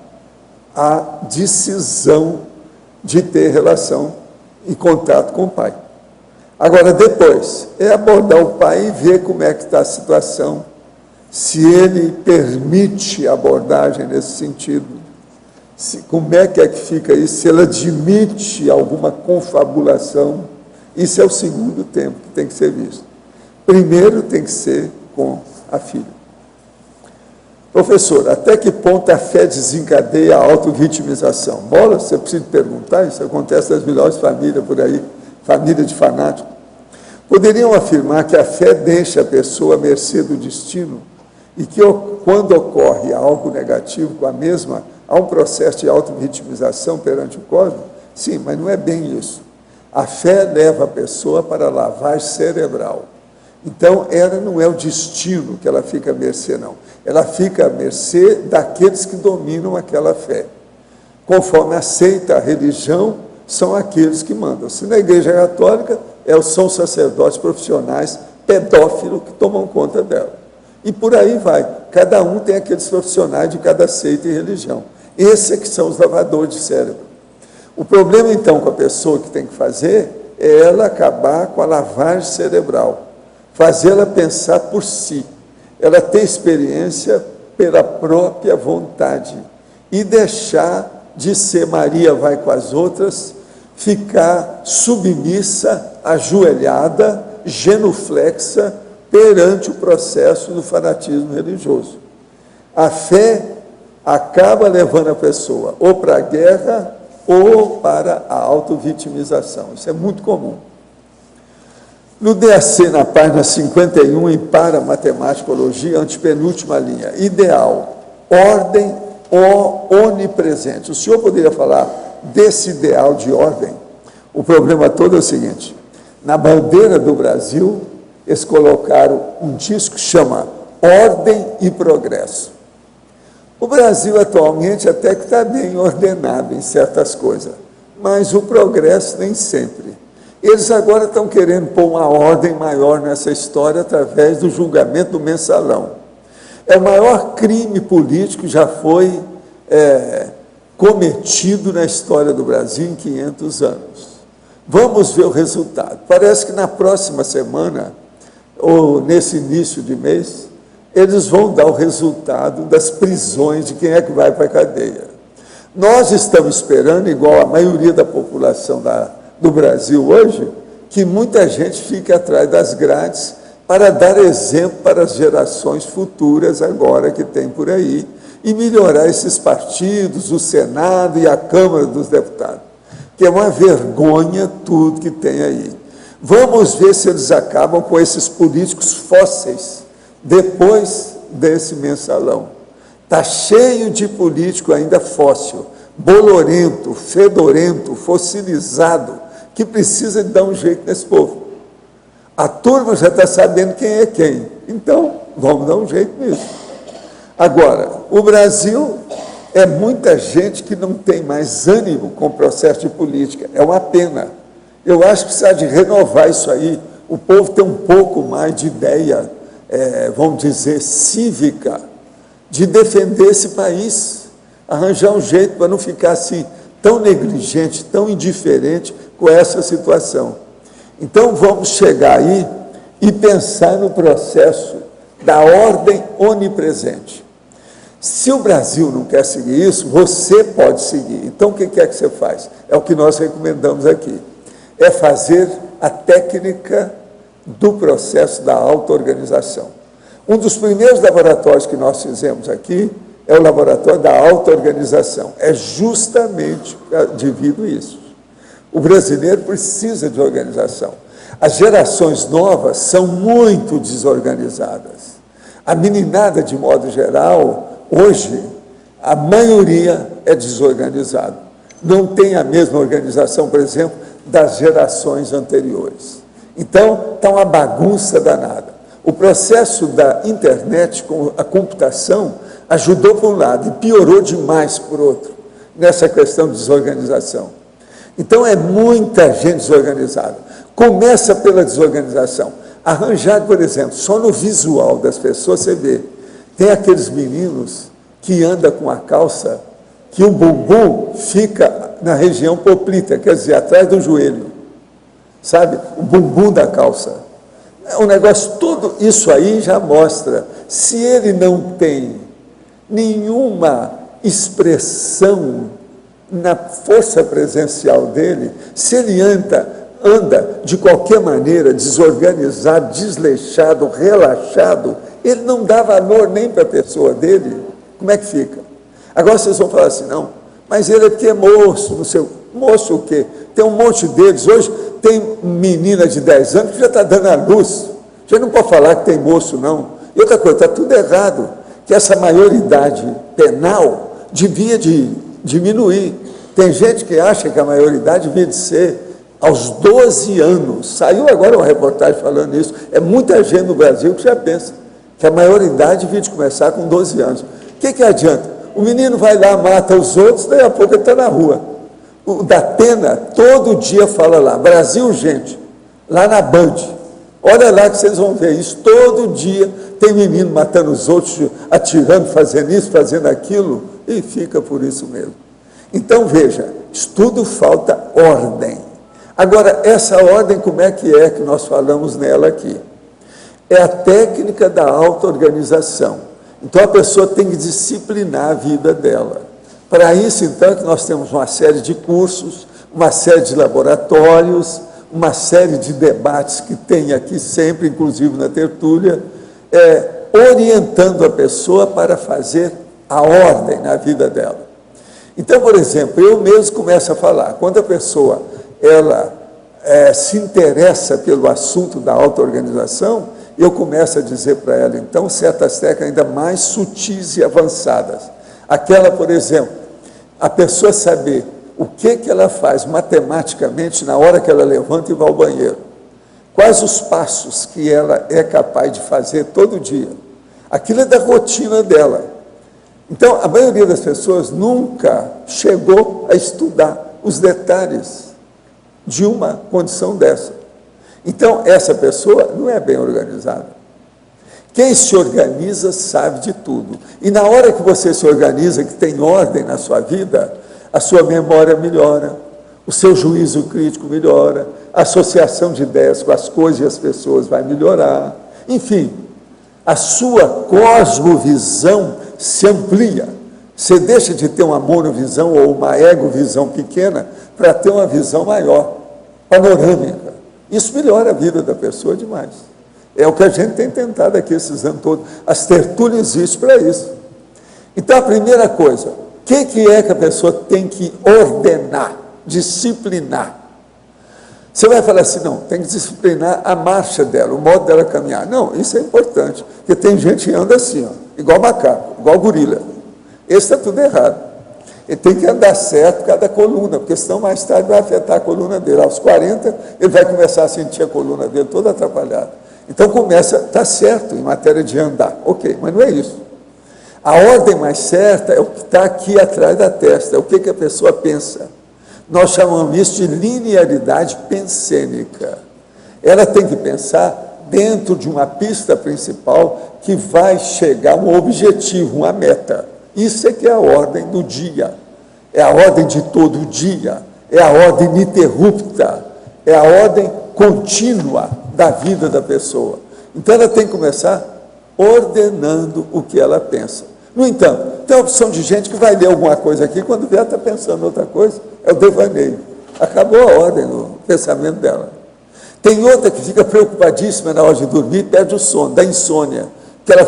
a decisão de ter relação e contato com o pai. Agora, depois, é abordar o pai e ver como é que está a situação, se ele permite a abordagem nesse sentido, como é que fica isso, se ele admite alguma confabulação. Isso é o segundo tempo que tem que ser visto. Primeiro tem que ser com a filha. Professor, até que ponto a fé desencadeia a autovitimização? Bola, você precisa perguntar, isso acontece nas melhores famílias por aí, família de fanático. Poderiam afirmar que a fé deixa a pessoa à mercê do destino e que quando ocorre algo negativo com a mesma, há um processo de autovitimização perante o cosmos? Sim, mas não é bem isso. A fé leva a pessoa para a lavagem cerebral. Então, ela não é o destino que ela fica à mercê, não. Ela fica à mercê daqueles que dominam aquela fé. Conforme aceita a religião, são aqueles que mandam. Se na Igreja Católica, são sacerdotes profissionais pedófilos que tomam conta dela. E por aí vai. Cada um tem aqueles profissionais de cada seita e religião. Esses é que são os lavadores de cérebro. O problema, então, com a pessoa que tem que fazer é ela acabar com a lavagem cerebral. Fazê-la pensar por si. Ela ter experiência pela própria vontade. E deixar de ser Maria vai com as outras, ficar submissa, ajoelhada, genuflexa, perante o processo do fanatismo religioso. A fé acaba levando a pessoa ou para a guerra ou para a autovitimização. Isso é muito comum. No DAC, na página 51, em Para Matemáticologia, antepenúltima linha, ideal, ordem onipresente. O senhor poderia falar desse ideal de ordem? O problema todo é o seguinte, na bandeira do Brasil, eles colocaram um disco que chama Ordem e Progresso. O Brasil, atualmente, até que está bem ordenado em certas coisas, mas o progresso nem sempre. Eles agora estão querendo pôr uma ordem maior nessa história através do julgamento do mensalão. É o maior crime político que já foi cometido na história do Brasil em 500 anos. Vamos ver o resultado. Parece que na próxima semana, ou nesse início de mês, eles vão dar o resultado das prisões de quem é que vai para a cadeia. Nós estamos esperando, igual a maioria da população do Brasil hoje, que muita gente fique atrás das grades para dar exemplo para as gerações futuras agora que tem por aí e melhorar esses partidos, o Senado e a Câmara dos Deputados, que é uma vergonha tudo que tem aí. Vamos ver se eles acabam com esses políticos fósseis depois desse mensalão. Está cheio de político ainda fóssil, bolorento, fedorento, fossilizado, que precisa de dar um jeito nesse povo. A turma já está sabendo quem é quem. Então, vamos dar um jeito nisso. Agora, o Brasil é muita gente que não tem mais ânimo com o processo de política. É uma pena. Eu acho que precisa de renovar isso aí. O povo tem um pouco mais de ideia, vamos dizer, cívica, de defender esse país, arranjar um jeito para não ficar assim, tão negligente, tão indiferente com essa situação. Então, vamos chegar aí e pensar no processo da ordem onipresente. Se o Brasil não quer seguir isso, você pode seguir. Então, o que é que você faz? É o que nós recomendamos aqui. É fazer a técnica do processo da auto-organização. Um dos primeiros laboratórios que nós fizemos aqui é o laboratório da auto-organização. É justamente devido a isso. O brasileiro precisa de organização. As gerações novas são muito desorganizadas. A meninada, de modo geral, hoje, a maioria é desorganizada. Não tem a mesma organização, por exemplo, das gerações anteriores. Então, está uma bagunça danada. O processo da internet com a computação ajudou por um lado e piorou demais por outro, nessa questão de desorganização. Então, é muita gente desorganizada. Começa pela desorganização. Arranjar, por exemplo, só no visual das pessoas, você vê, tem aqueles meninos que andam com a calça, que o bumbum fica na região poplita, quer dizer, atrás do joelho. Sabe? O bumbum da calça. O negócio, tudo isso aí já mostra. Se ele não tem nenhuma expressão na força presencial dele, se ele anda de qualquer maneira, desorganizado, desleixado, relaxado, ele não dá valor nem para a pessoa dele, como é que fica? Agora vocês vão falar assim, não, mas ele é porque é moço, não sei, moço o quê? Tem um monte deles, hoje tem menina de 10 anos que já está dando a luz, já não pode falar que tem moço não, e outra coisa, está tudo errado, que essa maioridade penal devia diminuir, tem gente que acha que a maioridade devia de ser aos 12 anos, saiu agora uma reportagem falando isso, é muita gente no Brasil que já pensa que a maioridade devia de começar com 12 anos. O que adianta? O menino vai lá, mata os outros, daí a pouco ele está na rua. O Datena, todo dia fala lá, Brasil, gente, lá na Band. Olha lá que vocês vão ver isso, todo dia tem menino matando os outros, atirando, fazendo isso, fazendo aquilo, e fica por isso mesmo. Então, veja, tudo falta ordem. Agora, essa ordem, como é que nós falamos nela aqui? É a técnica da auto-organização. Então, a pessoa tem que disciplinar a vida dela. Para isso, então, é que nós temos uma série de cursos, uma série de laboratórios, uma série de debates que tem aqui sempre, inclusive na tertúlia, orientando a pessoa para fazer a ordem na vida dela. Então, por exemplo, eu mesmo começo a falar, quando a pessoa se interessa pelo assunto da auto-organização, eu começo a dizer para ela, então, certas técnicas ainda mais sutis e avançadas. Aquela, por exemplo, a pessoa saber o que ela faz matematicamente na hora que ela levanta e vai ao banheiro. Quais os passos que ela é capaz de fazer todo dia. Aquilo é da rotina dela. Então, a maioria das pessoas nunca chegou a estudar os detalhes de uma condição dessa. Então, essa pessoa não é bem organizada. Quem se organiza sabe de tudo. E na hora que você se organiza, que tem ordem na sua vida, a sua memória melhora, o seu juízo crítico melhora, a associação de ideias com as coisas e as pessoas vai melhorar. Enfim, a sua cosmovisão se amplia. Você deixa de ter uma monovisão ou uma egovisão pequena para ter uma visão maior, panorâmica. Isso melhora a vida da pessoa demais. É o que a gente tem tentado aqui esses anos todos. As tertúlias existem para isso. Então, a primeira coisa, o que é que a pessoa tem que ordenar, disciplinar? Você vai falar assim, não, tem que disciplinar a marcha dela, o modo dela caminhar. Não, isso é importante, porque tem gente que anda assim, ó, igual macaco, igual gorila. Esse está tudo errado. Ele tem que andar certo cada coluna, porque senão mais tarde vai afetar a coluna dele. Aos 40, ele vai começar a sentir a coluna dele toda atrapalhada. Então começa, está certo em matéria de andar, ok, mas não é isso. A ordem mais certa é o que está aqui atrás da testa, é o que a pessoa pensa. Nós chamamos isso de linearidade pensênica. Ela tem que pensar dentro de uma pista principal que vai chegar a um objetivo, uma meta. Isso é que é a ordem do dia, é a ordem de todo dia, é a ordem ininterrupta, é a ordem contínua da vida da pessoa. Então ela tem que começar ordenando o que ela pensa. No entanto, tem a opção de gente que vai ler alguma coisa aqui, quando vê, ela está pensando em outra coisa, é o devaneio. Acabou a ordem no pensamento dela. Tem outra que fica preocupadíssima na hora de dormir, perde o sono, da insônia, que ela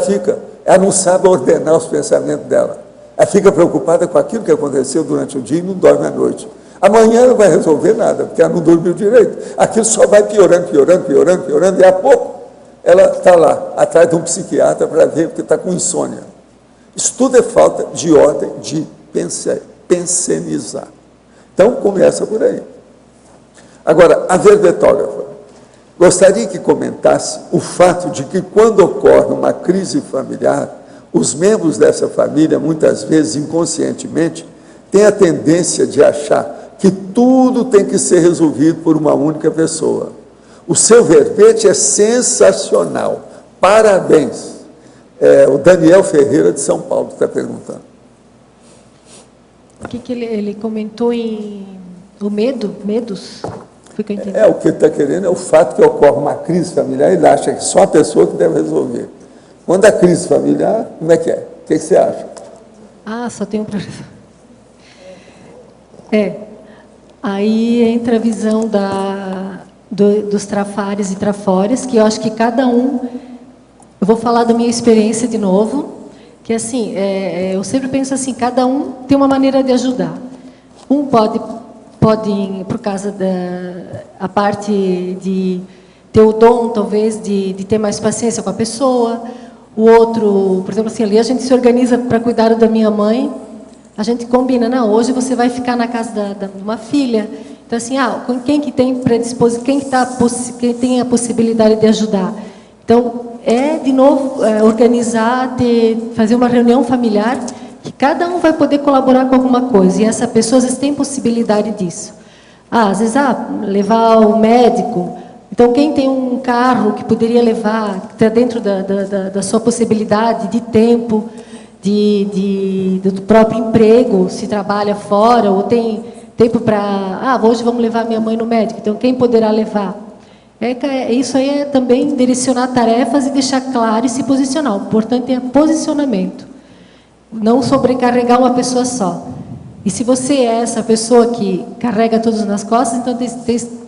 não sabe ordenar os pensamentos dela. Ela fica preocupada com aquilo que aconteceu durante o dia e não dorme à noite. Amanhã não vai resolver nada, porque ela não dormiu direito. Aquilo só vai piorando, piorando, piorando, piorando, e a pouco ela está lá, atrás de um psiquiatra para ver, porque está com insônia. Isso tudo é falta de ordem, de pensenizar. Então, começa por aí. Agora, a verbetógrafa. Gostaria que comentasse o fato de que, quando ocorre uma crise familiar, os membros dessa família, muitas vezes inconscientemente, têm a tendência de achar que tudo tem que ser resolvido por uma única pessoa. O seu verbete é sensacional. Parabéns. O Daniel Ferreira, de São Paulo, está perguntando. O que ele comentou em o medos? Foi que eu entendi. O que ele está querendo é o fato que ocorre uma crise familiar, ele acha que só a pessoa que deve resolver. Quando a crise familiar, como é que é? O que você acha? Só tem um problema. Aí entra a visão dos trafares e trafores, que eu acho que cada um... Eu vou falar da minha experiência de novo, que assim, eu sempre penso assim, cada um tem uma maneira de ajudar. Um pode por causa da parte de ter o dom, talvez, de ter mais paciência com a pessoa. O outro, por exemplo, assim, ali a gente se organiza para cuidar da minha mãe, a gente combina, não, hoje você vai ficar na casa de uma filha. Então, assim, quem que tem predisposição, quem tem a possibilidade de ajudar? Então, de novo, organizar, fazer uma reunião familiar, que cada um vai poder colaborar com alguma coisa, e essa pessoa, às vezes, tem possibilidade disso. Às vezes, levar o médico. Então, quem tem um carro que poderia levar, que está dentro da sua possibilidade de tempo, do próprio emprego, se trabalha fora, ou tem tempo para... hoje vamos levar minha mãe no médico, então quem poderá levar? Isso aí é também direcionar tarefas e deixar claro e se posicionar. O importante é posicionamento. Não sobrecarregar uma pessoa só. E se você é essa pessoa que carrega todos nas costas, então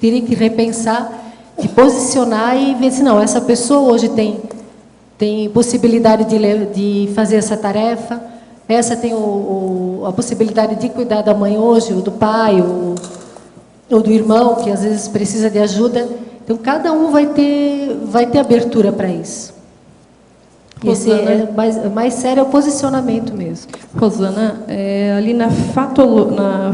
teria que repensar, de posicionar e ver se não, essa pessoa hoje tem possibilidade de fazer essa tarefa, essa tem a possibilidade de cuidar da mãe hoje, ou do pai, ou do irmão, que às vezes precisa de ajuda. Então, cada um vai ter abertura para isso. Esse mais sério é o posicionamento mesmo. Rosana, ali na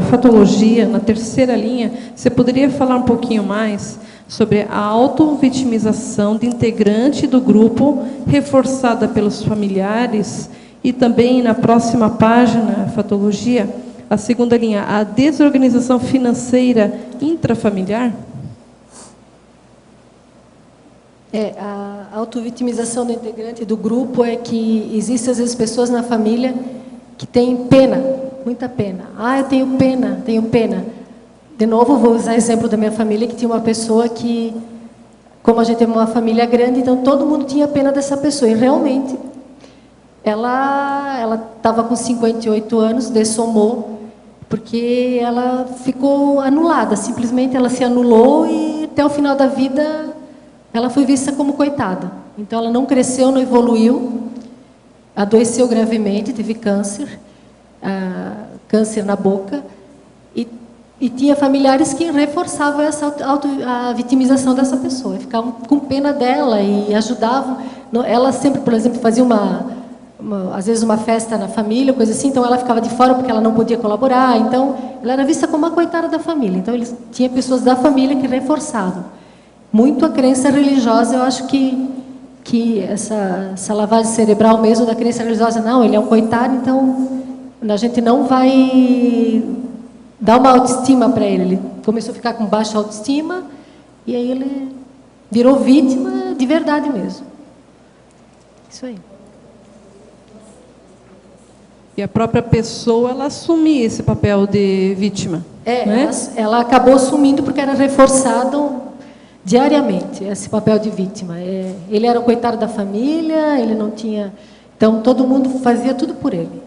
fatologia, na terceira linha, você poderia falar um pouquinho mais sobre a autovitimização de integrante do grupo, reforçada pelos familiares, e também na próxima página, fatologia, a segunda linha, a desorganização financeira intrafamiliar? A autovitimização do integrante do grupo é que existem, às vezes, pessoas na família que têm pena, muita pena. Eu tenho pena. De novo, vou usar o exemplo da minha família, que tinha uma pessoa que, como a gente é uma família grande, então todo mundo tinha pena dessa pessoa. E, realmente, ela estava com 58 anos, dessomou, porque ela ficou anulada. Simplesmente, ela se anulou e, até o final da vida... ela foi vista como coitada. Então, ela não cresceu, não evoluiu, adoeceu gravemente, teve câncer, câncer na boca, e tinha familiares que reforçavam a vitimização dessa pessoa, ficavam com pena dela e ajudavam. Ela sempre, por exemplo, fazia às vezes uma festa na família, coisa assim, então ela ficava de fora porque ela não podia colaborar, então ela era vista como uma coitada da família. Então, tinha pessoas da família que reforçavam. muito a crença religiosa. Eu acho que essa lavagem cerebral mesmo da crença religiosa, não, ele é um coitado, então a gente não vai dar uma autoestima para ele. Ele começou a ficar com baixa autoestima e aí ele virou vítima de verdade mesmo. Isso aí. E a própria pessoa, ela assumia esse papel de vítima. Né? Ela acabou assumindo porque era reforçado diariamente esse papel de vítima. Ele era o coitado da família, ele não tinha... Então, todo mundo fazia tudo por ele.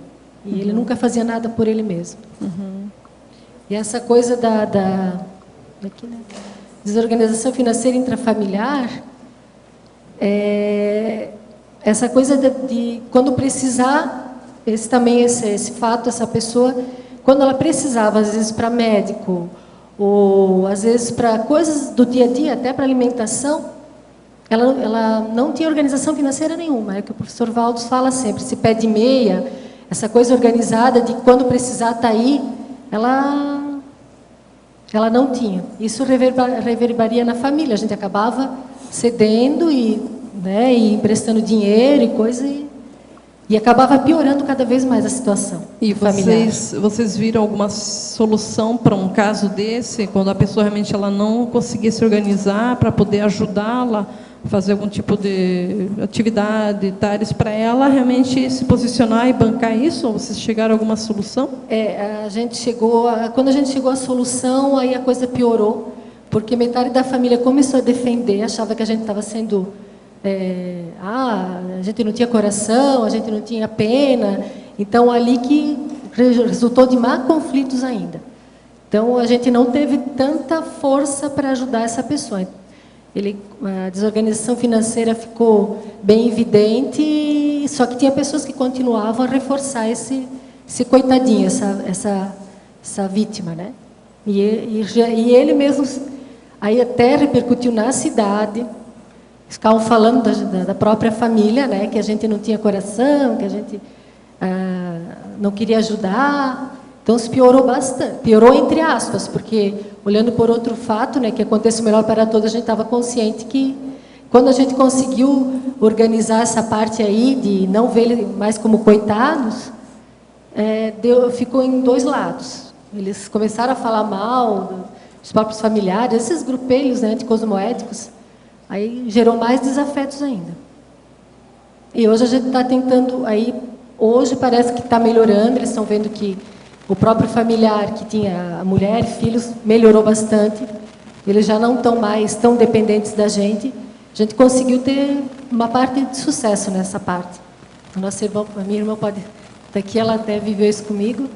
E ele nunca fazia nada por ele mesmo. E essa coisa aqui, né? Desorganização financeira intrafamiliar, essa coisa de quando precisar... Esse fato, essa pessoa, quando ela precisava, às vezes, para médico, ou às vezes para coisas do dia a dia, até para alimentação, ela não tinha organização financeira nenhuma. É que o professor Valdos fala sempre, se pede meia, essa coisa organizada de quando precisar estar aí, ela não tinha. Isso reverberaria na família. A gente acabava cedendo e emprestando dinheiro e coisa, e acabava piorando cada vez mais a situação. E vocês viram alguma solução para um caso desse, quando a pessoa realmente ela não conseguia se organizar para poder ajudá-la a fazer algum tipo de atividade, para ela realmente se posicionar e bancar isso? Ou vocês chegaram a alguma solução? Quando a gente chegou à solução, aí a coisa piorou, porque metade da família começou a defender, achava que a gente estava sendo... a gente não tinha coração, a gente não tinha pena. Então, ali que resultou de mais conflitos ainda. Então, a gente não teve tanta força para ajudar essa pessoa. A desorganização financeira ficou bem evidente, só que tinha pessoas que continuavam a reforçar esse coitadinho, essa vítima, né? E ele mesmo, aí até repercutiu na cidade. Ficavam falando da própria família, né, que a gente não tinha coração, que a gente não queria ajudar. Então, se piorou bastante. Piorou entre aspas, porque, olhando por outro fato, né, que acontece o melhor para todos, a gente estava consciente que, quando a gente conseguiu organizar essa parte aí, de não ver ele mais como coitados, ficou em dois lados. Eles começaram a falar mal dos próprios familiares, esses grupelhos, né, anticosmoéticos. Aí gerou mais desafetos ainda. E hoje a gente está tentando, hoje parece que está melhorando, eles estão vendo que o próprio familiar que tinha a mulher e filhos melhorou bastante, eles já não estão mais tão dependentes da gente. A gente conseguiu ter uma parte de sucesso nessa parte. A minha irmã pode estar aqui, ela até viveu isso comigo.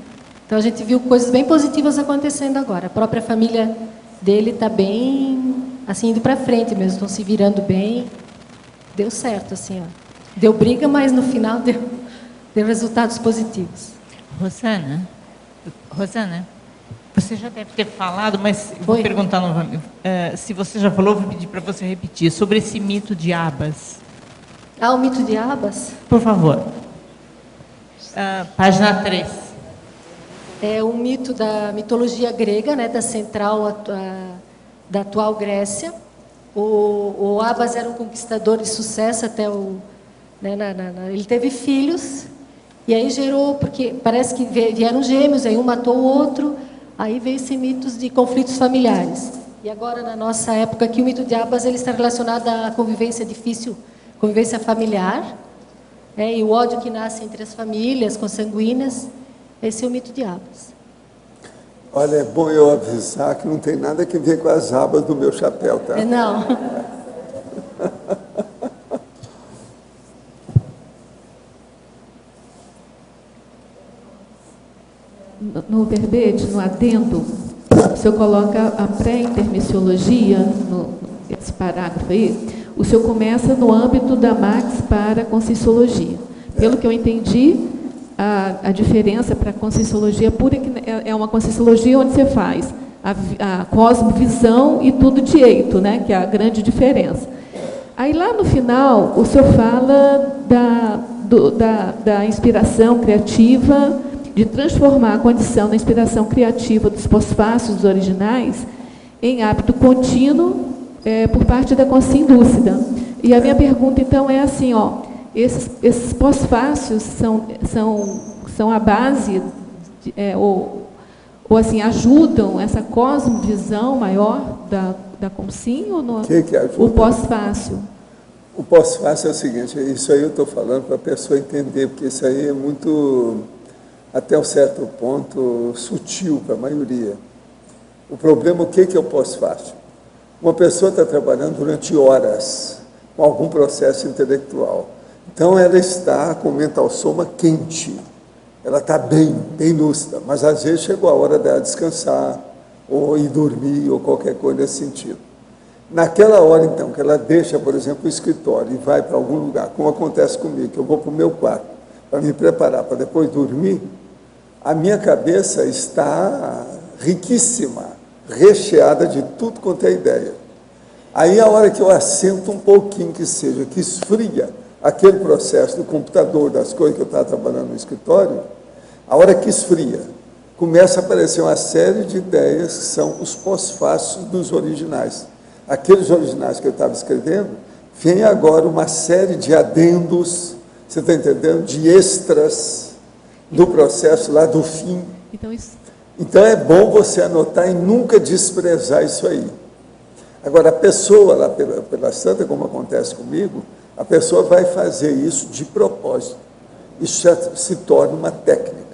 Então a gente viu coisas bem positivas acontecendo agora. A própria família dele está bem... assim, indo para frente mesmo, estão se virando bem. Deu certo, assim, ó. Deu briga, mas no final deu resultados positivos. Rosana, você já deve ter falado, mas vou perguntar novamente. Se você já falou, vou pedir para você repetir, sobre esse mito de Abas. O mito de Abas? Por favor. Página 3. É um mito da mitologia grega, né, da central da atual Grécia. O Abas era um conquistador de sucesso até ele teve filhos, e aí gerou, porque parece que vieram gêmeos, aí um matou o outro, aí veio esse mitos de conflitos familiares. E agora, na nossa época aqui, o mito de Abas ele está relacionado à convivência difícil, convivência familiar, e o ódio que nasce entre as famílias consanguíneas. Esse é o mito de Abas. Olha, é bom eu avisar que não tem nada a ver com as abas do meu chapéu, tá? Não. No verbete, no adendo, o senhor coloca a pré-intermissiologia, esse parágrafo aí, o senhor começa no âmbito da Max para a Conscienciologia. Pelo que eu entendi, a diferença para a Conscienciologia pura é uma Conscienciologia onde você faz a cosmovisão e tudo direito, né, que é a grande diferença. Aí lá no final, o senhor fala da inspiração criativa, de transformar a condição da inspiração criativa dos pós-fácios originais em hábito contínuo por parte da consciência lúcida. E a minha pergunta, então, é assim, ó, esses pós-fácios são a base, ou assim, ajudam essa cosmovisão maior da consciência ou não? Que ajuda? O pós-fácil. O pós-fácil é o seguinte, isso aí eu estou falando para a pessoa entender, porque isso aí é muito, até um certo ponto, sutil para a maioria. O problema, o que é o pós-fácil? Uma pessoa está trabalhando durante horas com algum processo intelectual. Então, ela está com o mental soma quente. Ela está bem lúcida, mas às vezes chegou a hora dela descansar, ou ir dormir, ou qualquer coisa nesse sentido. Naquela hora, então, que ela deixa, por exemplo, o escritório e vai para algum lugar, como acontece comigo, que eu vou para o meu quarto para me preparar para depois dormir, a minha cabeça está riquíssima, recheada de tudo quanto é ideia. Aí, a hora que eu assento um pouquinho, que seja, que esfria aquele processo do computador, das coisas que eu estava trabalhando no escritório, a hora que esfria, começa a aparecer uma série de ideias que são os pós-fácios dos originais. Aqueles originais que eu estava escrevendo, vem agora uma série de adendos, você está entendendo? De extras do processo lá do fim. Então é bom você anotar e nunca desprezar isso aí. Agora, a pessoa lá pela santa, como acontece comigo, a pessoa vai fazer isso de propósito. Isso já se torna uma técnica.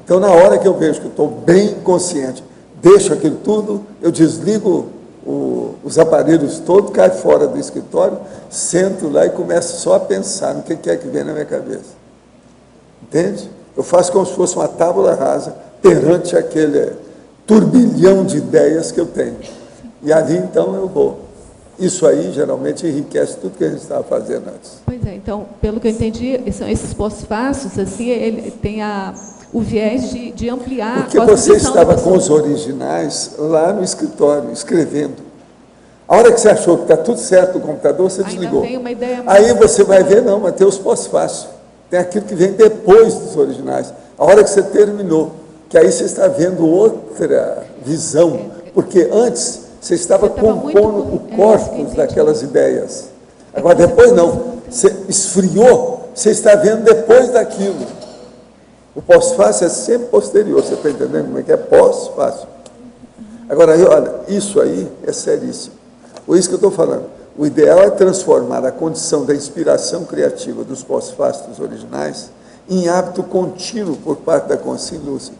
Então, na hora que eu vejo que eu estou bem consciente, deixo aquilo tudo, eu desligo os aparelhos todos, caio fora do escritório, sento lá e começo só a pensar no que é que vem na minha cabeça. Entende? Eu faço como se fosse uma tábula rasa perante aquele turbilhão de ideias que eu tenho. E ali, então, eu vou. Isso aí, geralmente, enriquece tudo que a gente estava fazendo antes. Pois é, então, pelo que eu entendi, são esses pós-fácios, assim, ele tem o viés de ampliar... Porque você estava com os originais lá no escritório, escrevendo. A hora que você achou que está tudo certo no computador, você desligou. Tem uma ideia mais... Aí você vai ver, não, mas tem os pós-fácios. Tem aquilo que vem depois dos originais. A hora que você terminou, que aí você está vendo outra visão. Porque antes você estava compondo o corpus daquelas ideias. Agora, depois não. Você esfriou, você está vendo depois daquilo. O pós-fácil é sempre posterior, você está entendendo como é que é pós-fácil? Agora, olha, isso aí é seríssimo. Por isso que eu estou falando. O ideal é transformar a condição da inspiração criativa dos pós-fácios dos originais em hábito contínuo por parte da consciência lúcida.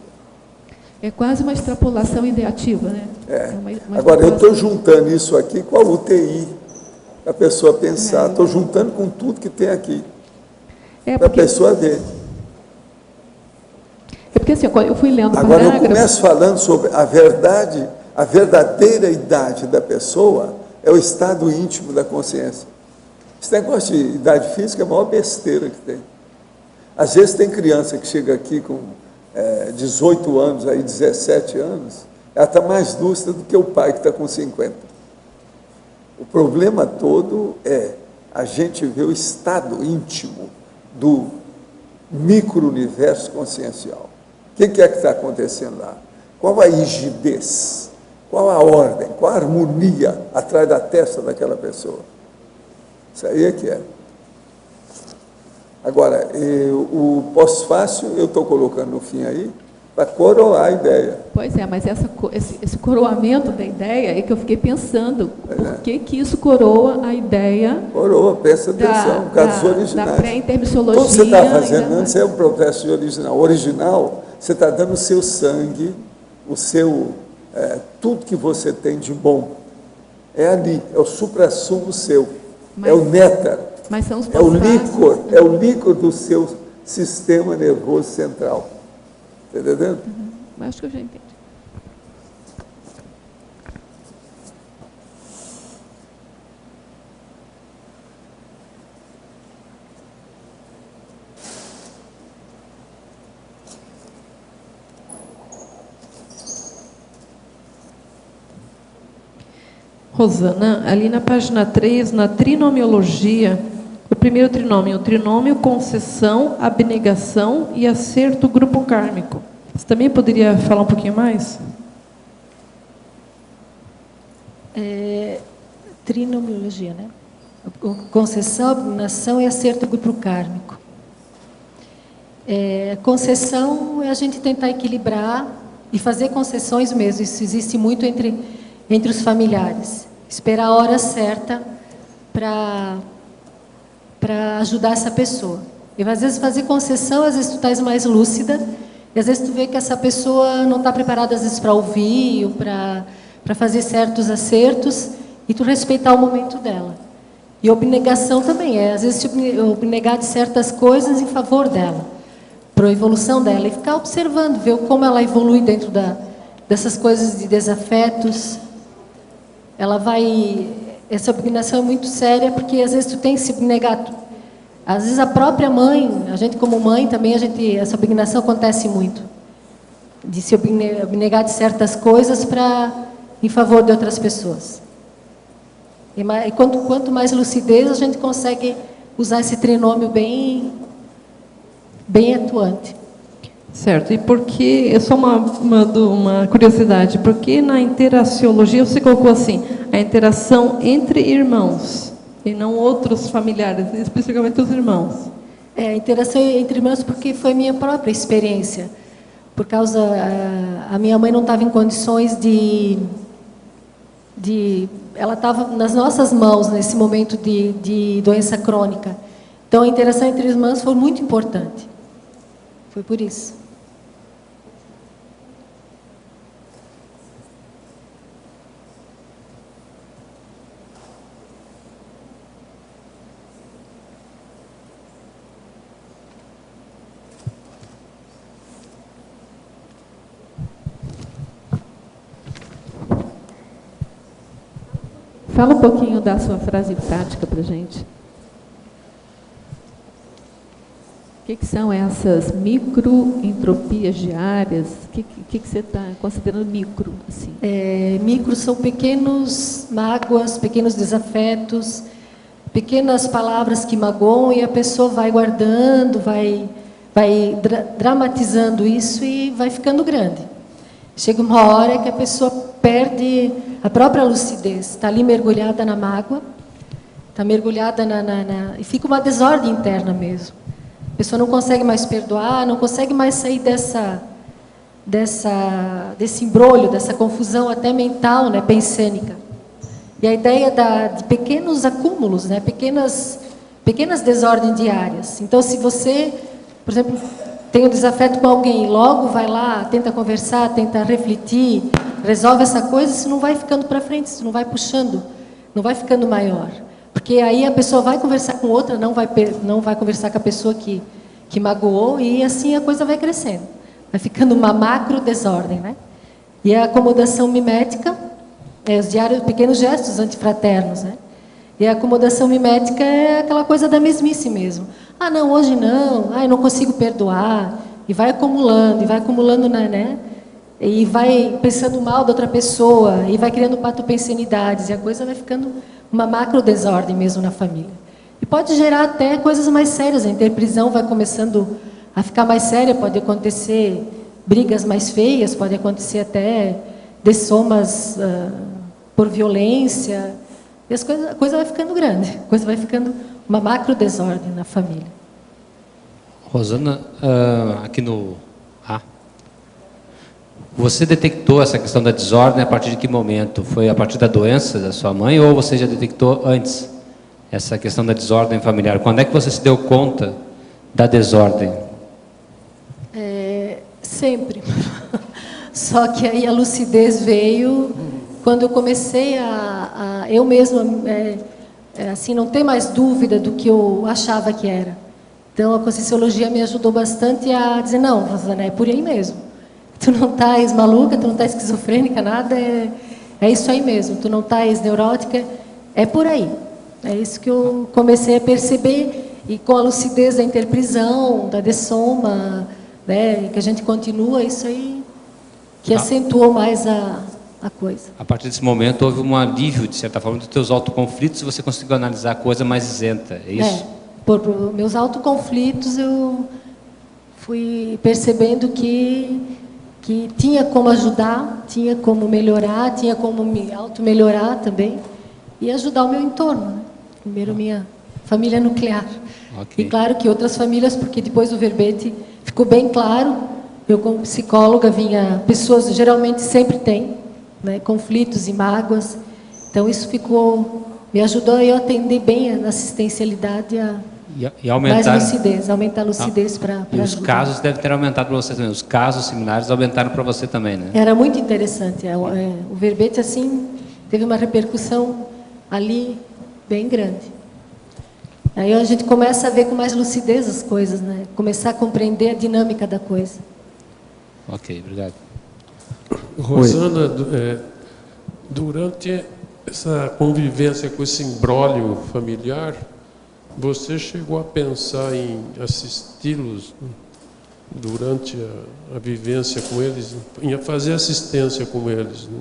É quase uma extrapolação ideativa, né? Agora, eu estou juntando isso aqui com a UTI, para a pessoa pensar, estou juntando com tudo que tem aqui, para a pessoa ver. É porque assim, eu fui lendo agora eu começo falando sobre a verdade, a verdadeira idade da pessoa é o estado íntimo da consciência. Esse negócio de idade física é a maior besteira que tem. Às vezes tem criança que chega aqui com 18 anos, aí 17 anos, ela está mais lúcida do que o pai que está com 50. O problema todo é a gente ver o estado íntimo do micro-universo consciencial. O que é que está acontecendo lá? Qual a rigidez? Qual a ordem? Qual a harmonia atrás da testa daquela pessoa? Isso aí é que é. Agora, o pós-fácil eu estou colocando no fim aí para coroar a ideia. Pois é, mas esse coroamento da ideia é que eu fiquei pensando, por que isso coroa a ideia... Coroa, presta atenção, por causa dos originais. Da pré-intermissiologia... Tudo que você está fazendo antes é um processo de original. O original, você está dando o seu sangue, o seu... tudo que você tem de bom. É ali, é o suprassumo seu, é o néctar. Mas são os é o líquor do seu sistema nervoso central. Está entendendo? Acho que eu já entendi. Rosana, ali na página 3, na trinomiologia, o primeiro trinômio, o trinômio concessão, abnegação e acerto grupo kármico. Você também poderia falar um pouquinho mais? trinomiologia, né? Concessão, abominação e acerto do grupo kármico. Concessão é a gente tentar equilibrar e fazer concessões mesmo. Isso existe muito entre os familiares. Esperar a hora certa para ajudar essa pessoa. E às vezes fazer concessão, às vezes tu estás mais lúcida, e às vezes tu vê que essa pessoa não está preparada, às vezes, para ouvir, ou para fazer certos acertos, e tu respeitar o momento dela. E abnegação também, às vezes, abnegar de certas coisas em favor dela, para a evolução dela, e ficar observando, ver como ela evolui dentro dessas coisas de desafetos. Ela vai... Essa abnegação é muito séria, porque às vezes tu tem que se abnegar. Às vezes a própria mãe, a gente como mãe também, essa abnegação acontece muito. De se abnegar de certas coisas em favor de outras pessoas. E quanto mais lucidez, a gente consegue usar esse trinômio bem atuante. Certo. E porque, é só uma curiosidade, porque na interaciologia você colocou assim, a interação entre irmãos, e não outros familiares, especificamente os irmãos? A interação entre irmãos porque foi minha própria experiência. Por causa... A minha mãe não estava em condições ela estava nas nossas mãos nesse momento de doença crônica. Então, a interação entre irmãs foi muito importante. Foi por isso. Fala um pouquinho da sua frase tática para a gente. O que são essas microentropias diárias? O que você está considerando micro? Assim? Micro são pequenos mágoas, pequenos desafetos, pequenas palavras que magoam, e a pessoa vai guardando, vai dramatizando isso e vai ficando grande. Chega uma hora que a pessoa perde a própria lucidez, está ali mergulhada na mágoa, está mergulhada e fica uma desordem interna mesmo. A pessoa não consegue mais perdoar, não consegue mais sair desse embrolho, dessa confusão até mental, né, pensênica. E a ideia de pequenos acúmulos, né, pequenas desordens diárias. Então, se você, por exemplo, tem um desafeto com alguém, logo vai lá, tenta conversar, tenta refletir, resolve essa coisa, isso não vai ficando para frente, isso não vai puxando, não vai ficando maior. Porque aí a pessoa vai conversar com outra, não vai conversar com a pessoa que magoou, e assim a coisa vai crescendo. Vai ficando uma macro desordem, né? E a acomodação mimética, os diários, pequenos gestos antifraternos, né? E a acomodação mimética é aquela coisa da mesmice mesmo. Ah, não, hoje não. Ah, eu não consigo perdoar. E vai acumulando, né? E vai pensando mal da outra pessoa, e vai criando patopensenidades, e a coisa vai ficando uma macro desordem mesmo na família. E pode gerar até coisas mais sérias. A interprisão vai começando a ficar mais séria, pode acontecer brigas mais feias, pode acontecer até dessomas por violência. E a coisa vai ficando grande, a coisa vai ficando uma macro desordem na família. Rosana, aqui no... Você detectou essa questão da desordem a partir de que momento? Foi a partir da doença da sua mãe, ou você já detectou antes essa questão da desordem familiar? Quando é que você se deu conta da desordem? Sempre. Só que aí a lucidez veio quando eu comecei eu mesma, assim, não ter mais dúvida do que eu achava que era. Então, a Conscienciologia me ajudou bastante a dizer, não, Rosana, é por aí mesmo. Tu não estás maluca, tu não estás esquizofrênica, nada, é isso aí mesmo. Tu não estás neurótica, é por aí. É isso que eu comecei a perceber, e com a lucidez da interprisão, da dessoma, né, que a gente continua, isso aí que acentuou mais a coisa. A partir desse momento houve um alívio, de certa forma, dos teus autoconflitos, e você conseguiu analisar a coisa mais isenta, é isso? Por meus autoconflitos, eu fui percebendo que tinha como ajudar, tinha como melhorar, tinha como me auto-melhorar também. e ajudar o meu entorno, né? Primeiro minha família nuclear. Ok. E claro que outras famílias, porque depois do verbete ficou bem claro, eu como psicóloga vinha, pessoas geralmente sempre têm, né, conflitos e mágoas, então isso me ajudou a eu atender bem a assistencialidade E aumentar, mais lucidez, aumentar a lucidez para E os ajudar. casos devem ter aumentado para você também. Os casos similares aumentaram para você também, né? Era muito interessante. O verbete, assim, teve uma repercussão ali bem grande. Aí a gente começa a ver com mais lucidez as coisas, né? Começar a compreender a dinâmica da coisa. Ok, obrigado. Rosana, durante essa convivência com esse imbróglio familiar, você chegou a pensar em assisti-los durante a vivência com eles, em fazer assistência com eles, né?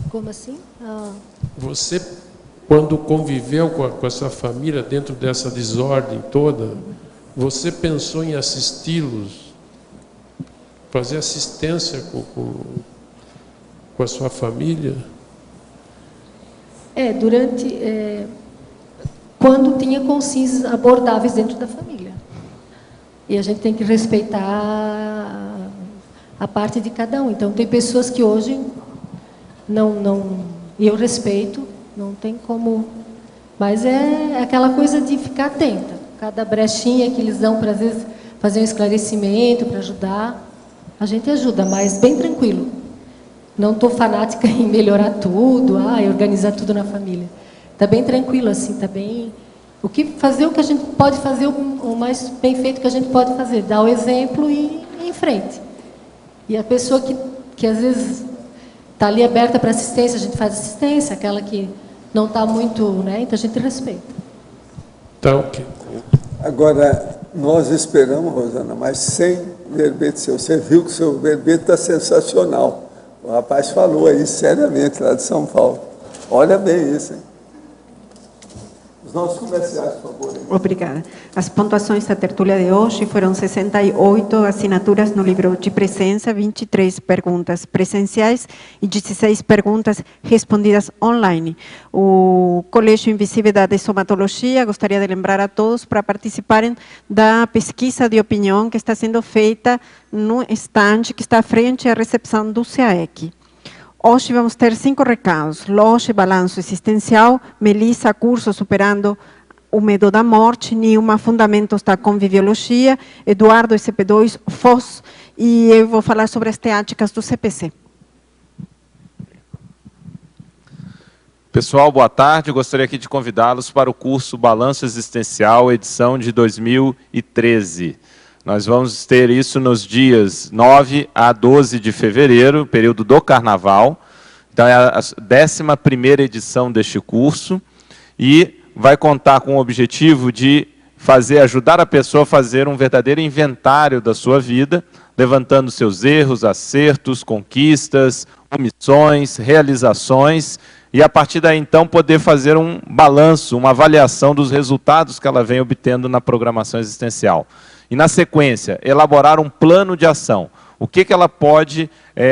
Como assim? Você, quando conviveu com essa família dentro dessa desordem toda, você pensou em assisti-los, fazer assistência com a sua família? Quando tinha consciências abordáveis dentro da família. E a gente tem que respeitar a parte de cada um. Então, tem pessoas que hoje e eu respeito, não tem como, mas é aquela coisa de ficar atenta. Cada brechinha que eles dão para, às vezes, fazer um esclarecimento, para ajudar, a gente ajuda, mas bem tranquilo. Não estou fanática em melhorar tudo, e organizar tudo na família. Está bem tranquilo, assim, está bem... Fazer o que a gente pode fazer, o mais bem feito que a gente pode fazer, dar o exemplo e ir em frente. E a pessoa que às vezes está ali aberta para assistência, a gente faz assistência, aquela que não está muito, né, então a gente respeita. Então, ok. Agora, nós esperamos, Rosana, mas sem verbete seu. Você viu que o seu verbete está sensacional. O rapaz falou aí, seriamente, lá de São Paulo. Olha bem isso, hein? Os nossos comerciais, por favor. Obrigada. As pontuações da tertúlia de hoje foram 68 assinaturas no livro de presença, 23 perguntas presenciais e 16 perguntas respondidas online. O Colégio Invisível da Dessomatologia gostaria de lembrar a todos para participarem da pesquisa de opinião que está sendo feita no estande que está à frente à recepção do CAEC. Hoje vamos ter 5 recados. Loge, balanço existencial, Melissa, curso superando o medo da morte, Nilma, fundamentos da conviviologia, Eduardo, SCP-2, Foz, e eu vou falar sobre as teáticas do CPC. Pessoal, boa tarde. Eu gostaria aqui de convidá-los para o curso Balanço Existencial, edição de 2013. Nós vamos ter isso nos dias 9 a 12 de fevereiro, período do Carnaval. Então, é a 11ª edição deste curso e vai contar com o objetivo de ajudar a pessoa a fazer um verdadeiro inventário da sua vida, levantando seus erros, acertos, conquistas, omissões, realizações, e a partir daí, então, poder fazer um balanço, uma avaliação dos resultados que ela vem obtendo na programação existencial. E, na sequência, elaborar um plano de ação. O que ela pode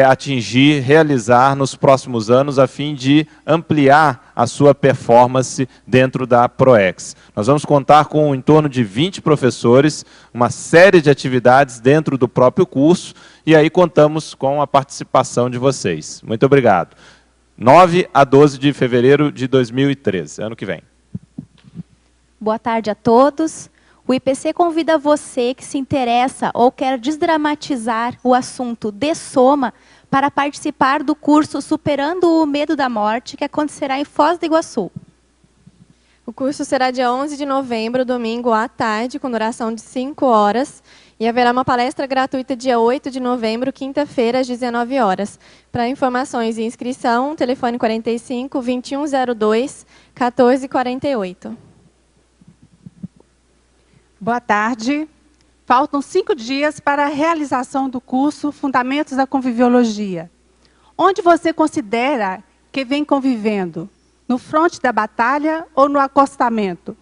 atingir, realizar nos próximos anos, a fim de ampliar a sua performance dentro da ProEx. Nós vamos contar com em torno de 20 professores, uma série de atividades dentro do próprio curso, e aí contamos com a participação de vocês. Muito obrigado. 9 a 12 de fevereiro de 2013, ano que vem. Boa tarde a todos. O IPC convida você que se interessa ou quer desdramatizar o assunto de soma para participar do curso Superando o Medo da Morte, que acontecerá em Foz do Iguaçu. O curso será dia 11 de novembro, domingo à tarde, com duração de 5 horas. E haverá uma palestra gratuita dia 8 de novembro, quinta-feira, às 19 horas. Para informações e inscrição, telefone 45 2102 1448. Boa tarde. Faltam 5 dias para a realização do curso Fundamentos da Conviviologia. Onde você considera que vem convivendo? No fronte da batalha ou no acostamento?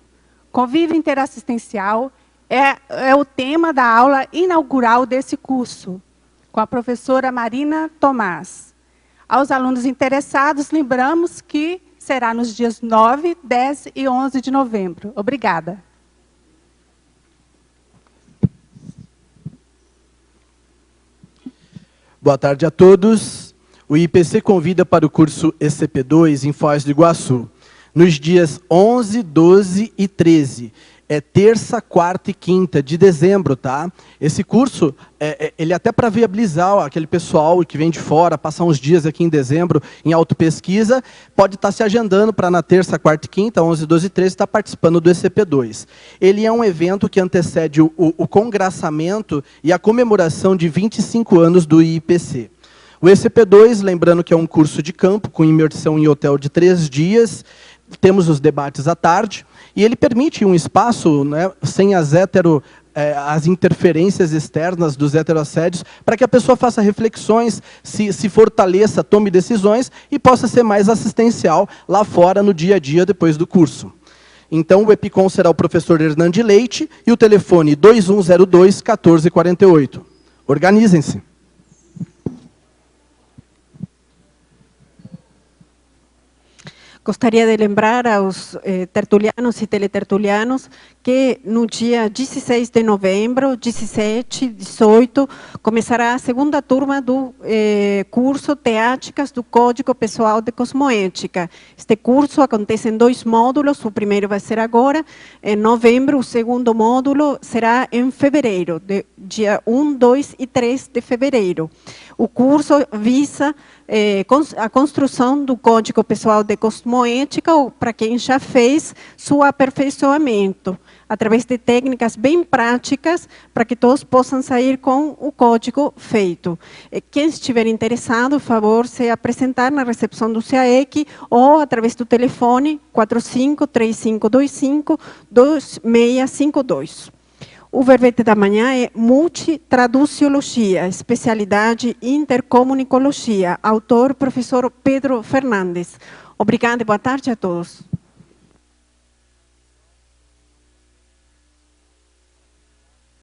Convívio interassistencial é o tema da aula inaugural desse curso, com a professora Marina Tomás. Aos alunos interessados, lembramos que será nos dias 9, 10 e 11 de novembro. Obrigada. Boa tarde a todos. O IPC convida para o curso ECP2 em Foz do Iguaçu, nos dias 11, 12 e 13. É terça, quarta e quinta de dezembro, tá? Esse curso, ele até para viabilizar aquele pessoal que vem de fora, passar uns dias aqui em dezembro em autopesquisa, pode estar se agendando para na terça, quarta e quinta, 11, 12 e 13, estar participando do ECP2. Ele é um evento que antecede o congraçamento e a comemoração de 25 anos do IPC. O ECP2, lembrando que é um curso de campo, com imersão em hotel de 3 dias, temos os debates à tarde, e ele permite um espaço, né, sem as interferências externas dos heterossédios, para que a pessoa faça reflexões, se fortaleça, tome decisões e possa ser mais assistencial lá fora no dia a dia depois do curso. Então, o EPICOM será o professor Hernande Leite e o telefone 2102-1448. Organizem-se. Gostaria de lembrar aos tertulianos e teletertulianos que no dia 16 de novembro, 17, 18, começará a segunda turma do curso Teáticas do Código Pessoal de Cosmoética. Este curso acontece em 2 módulos, o primeiro vai ser agora, em novembro, o segundo módulo será em fevereiro, dia 1, 2 e 3 de fevereiro. O curso visa a construção do Código Pessoal de Cosmoética, para quem já fez seu aperfeiçoamento, através de técnicas bem práticas, para que todos possam sair com o código feito. Quem estiver interessado, por favor, se apresentar na recepção do CAEC ou através do telefone 45-3525-2652. O verbete da manhã é Multitraduciologia, especialidade Intercomunicologia, autor professor Pedro Fernandes. Obrigada e boa tarde a todos.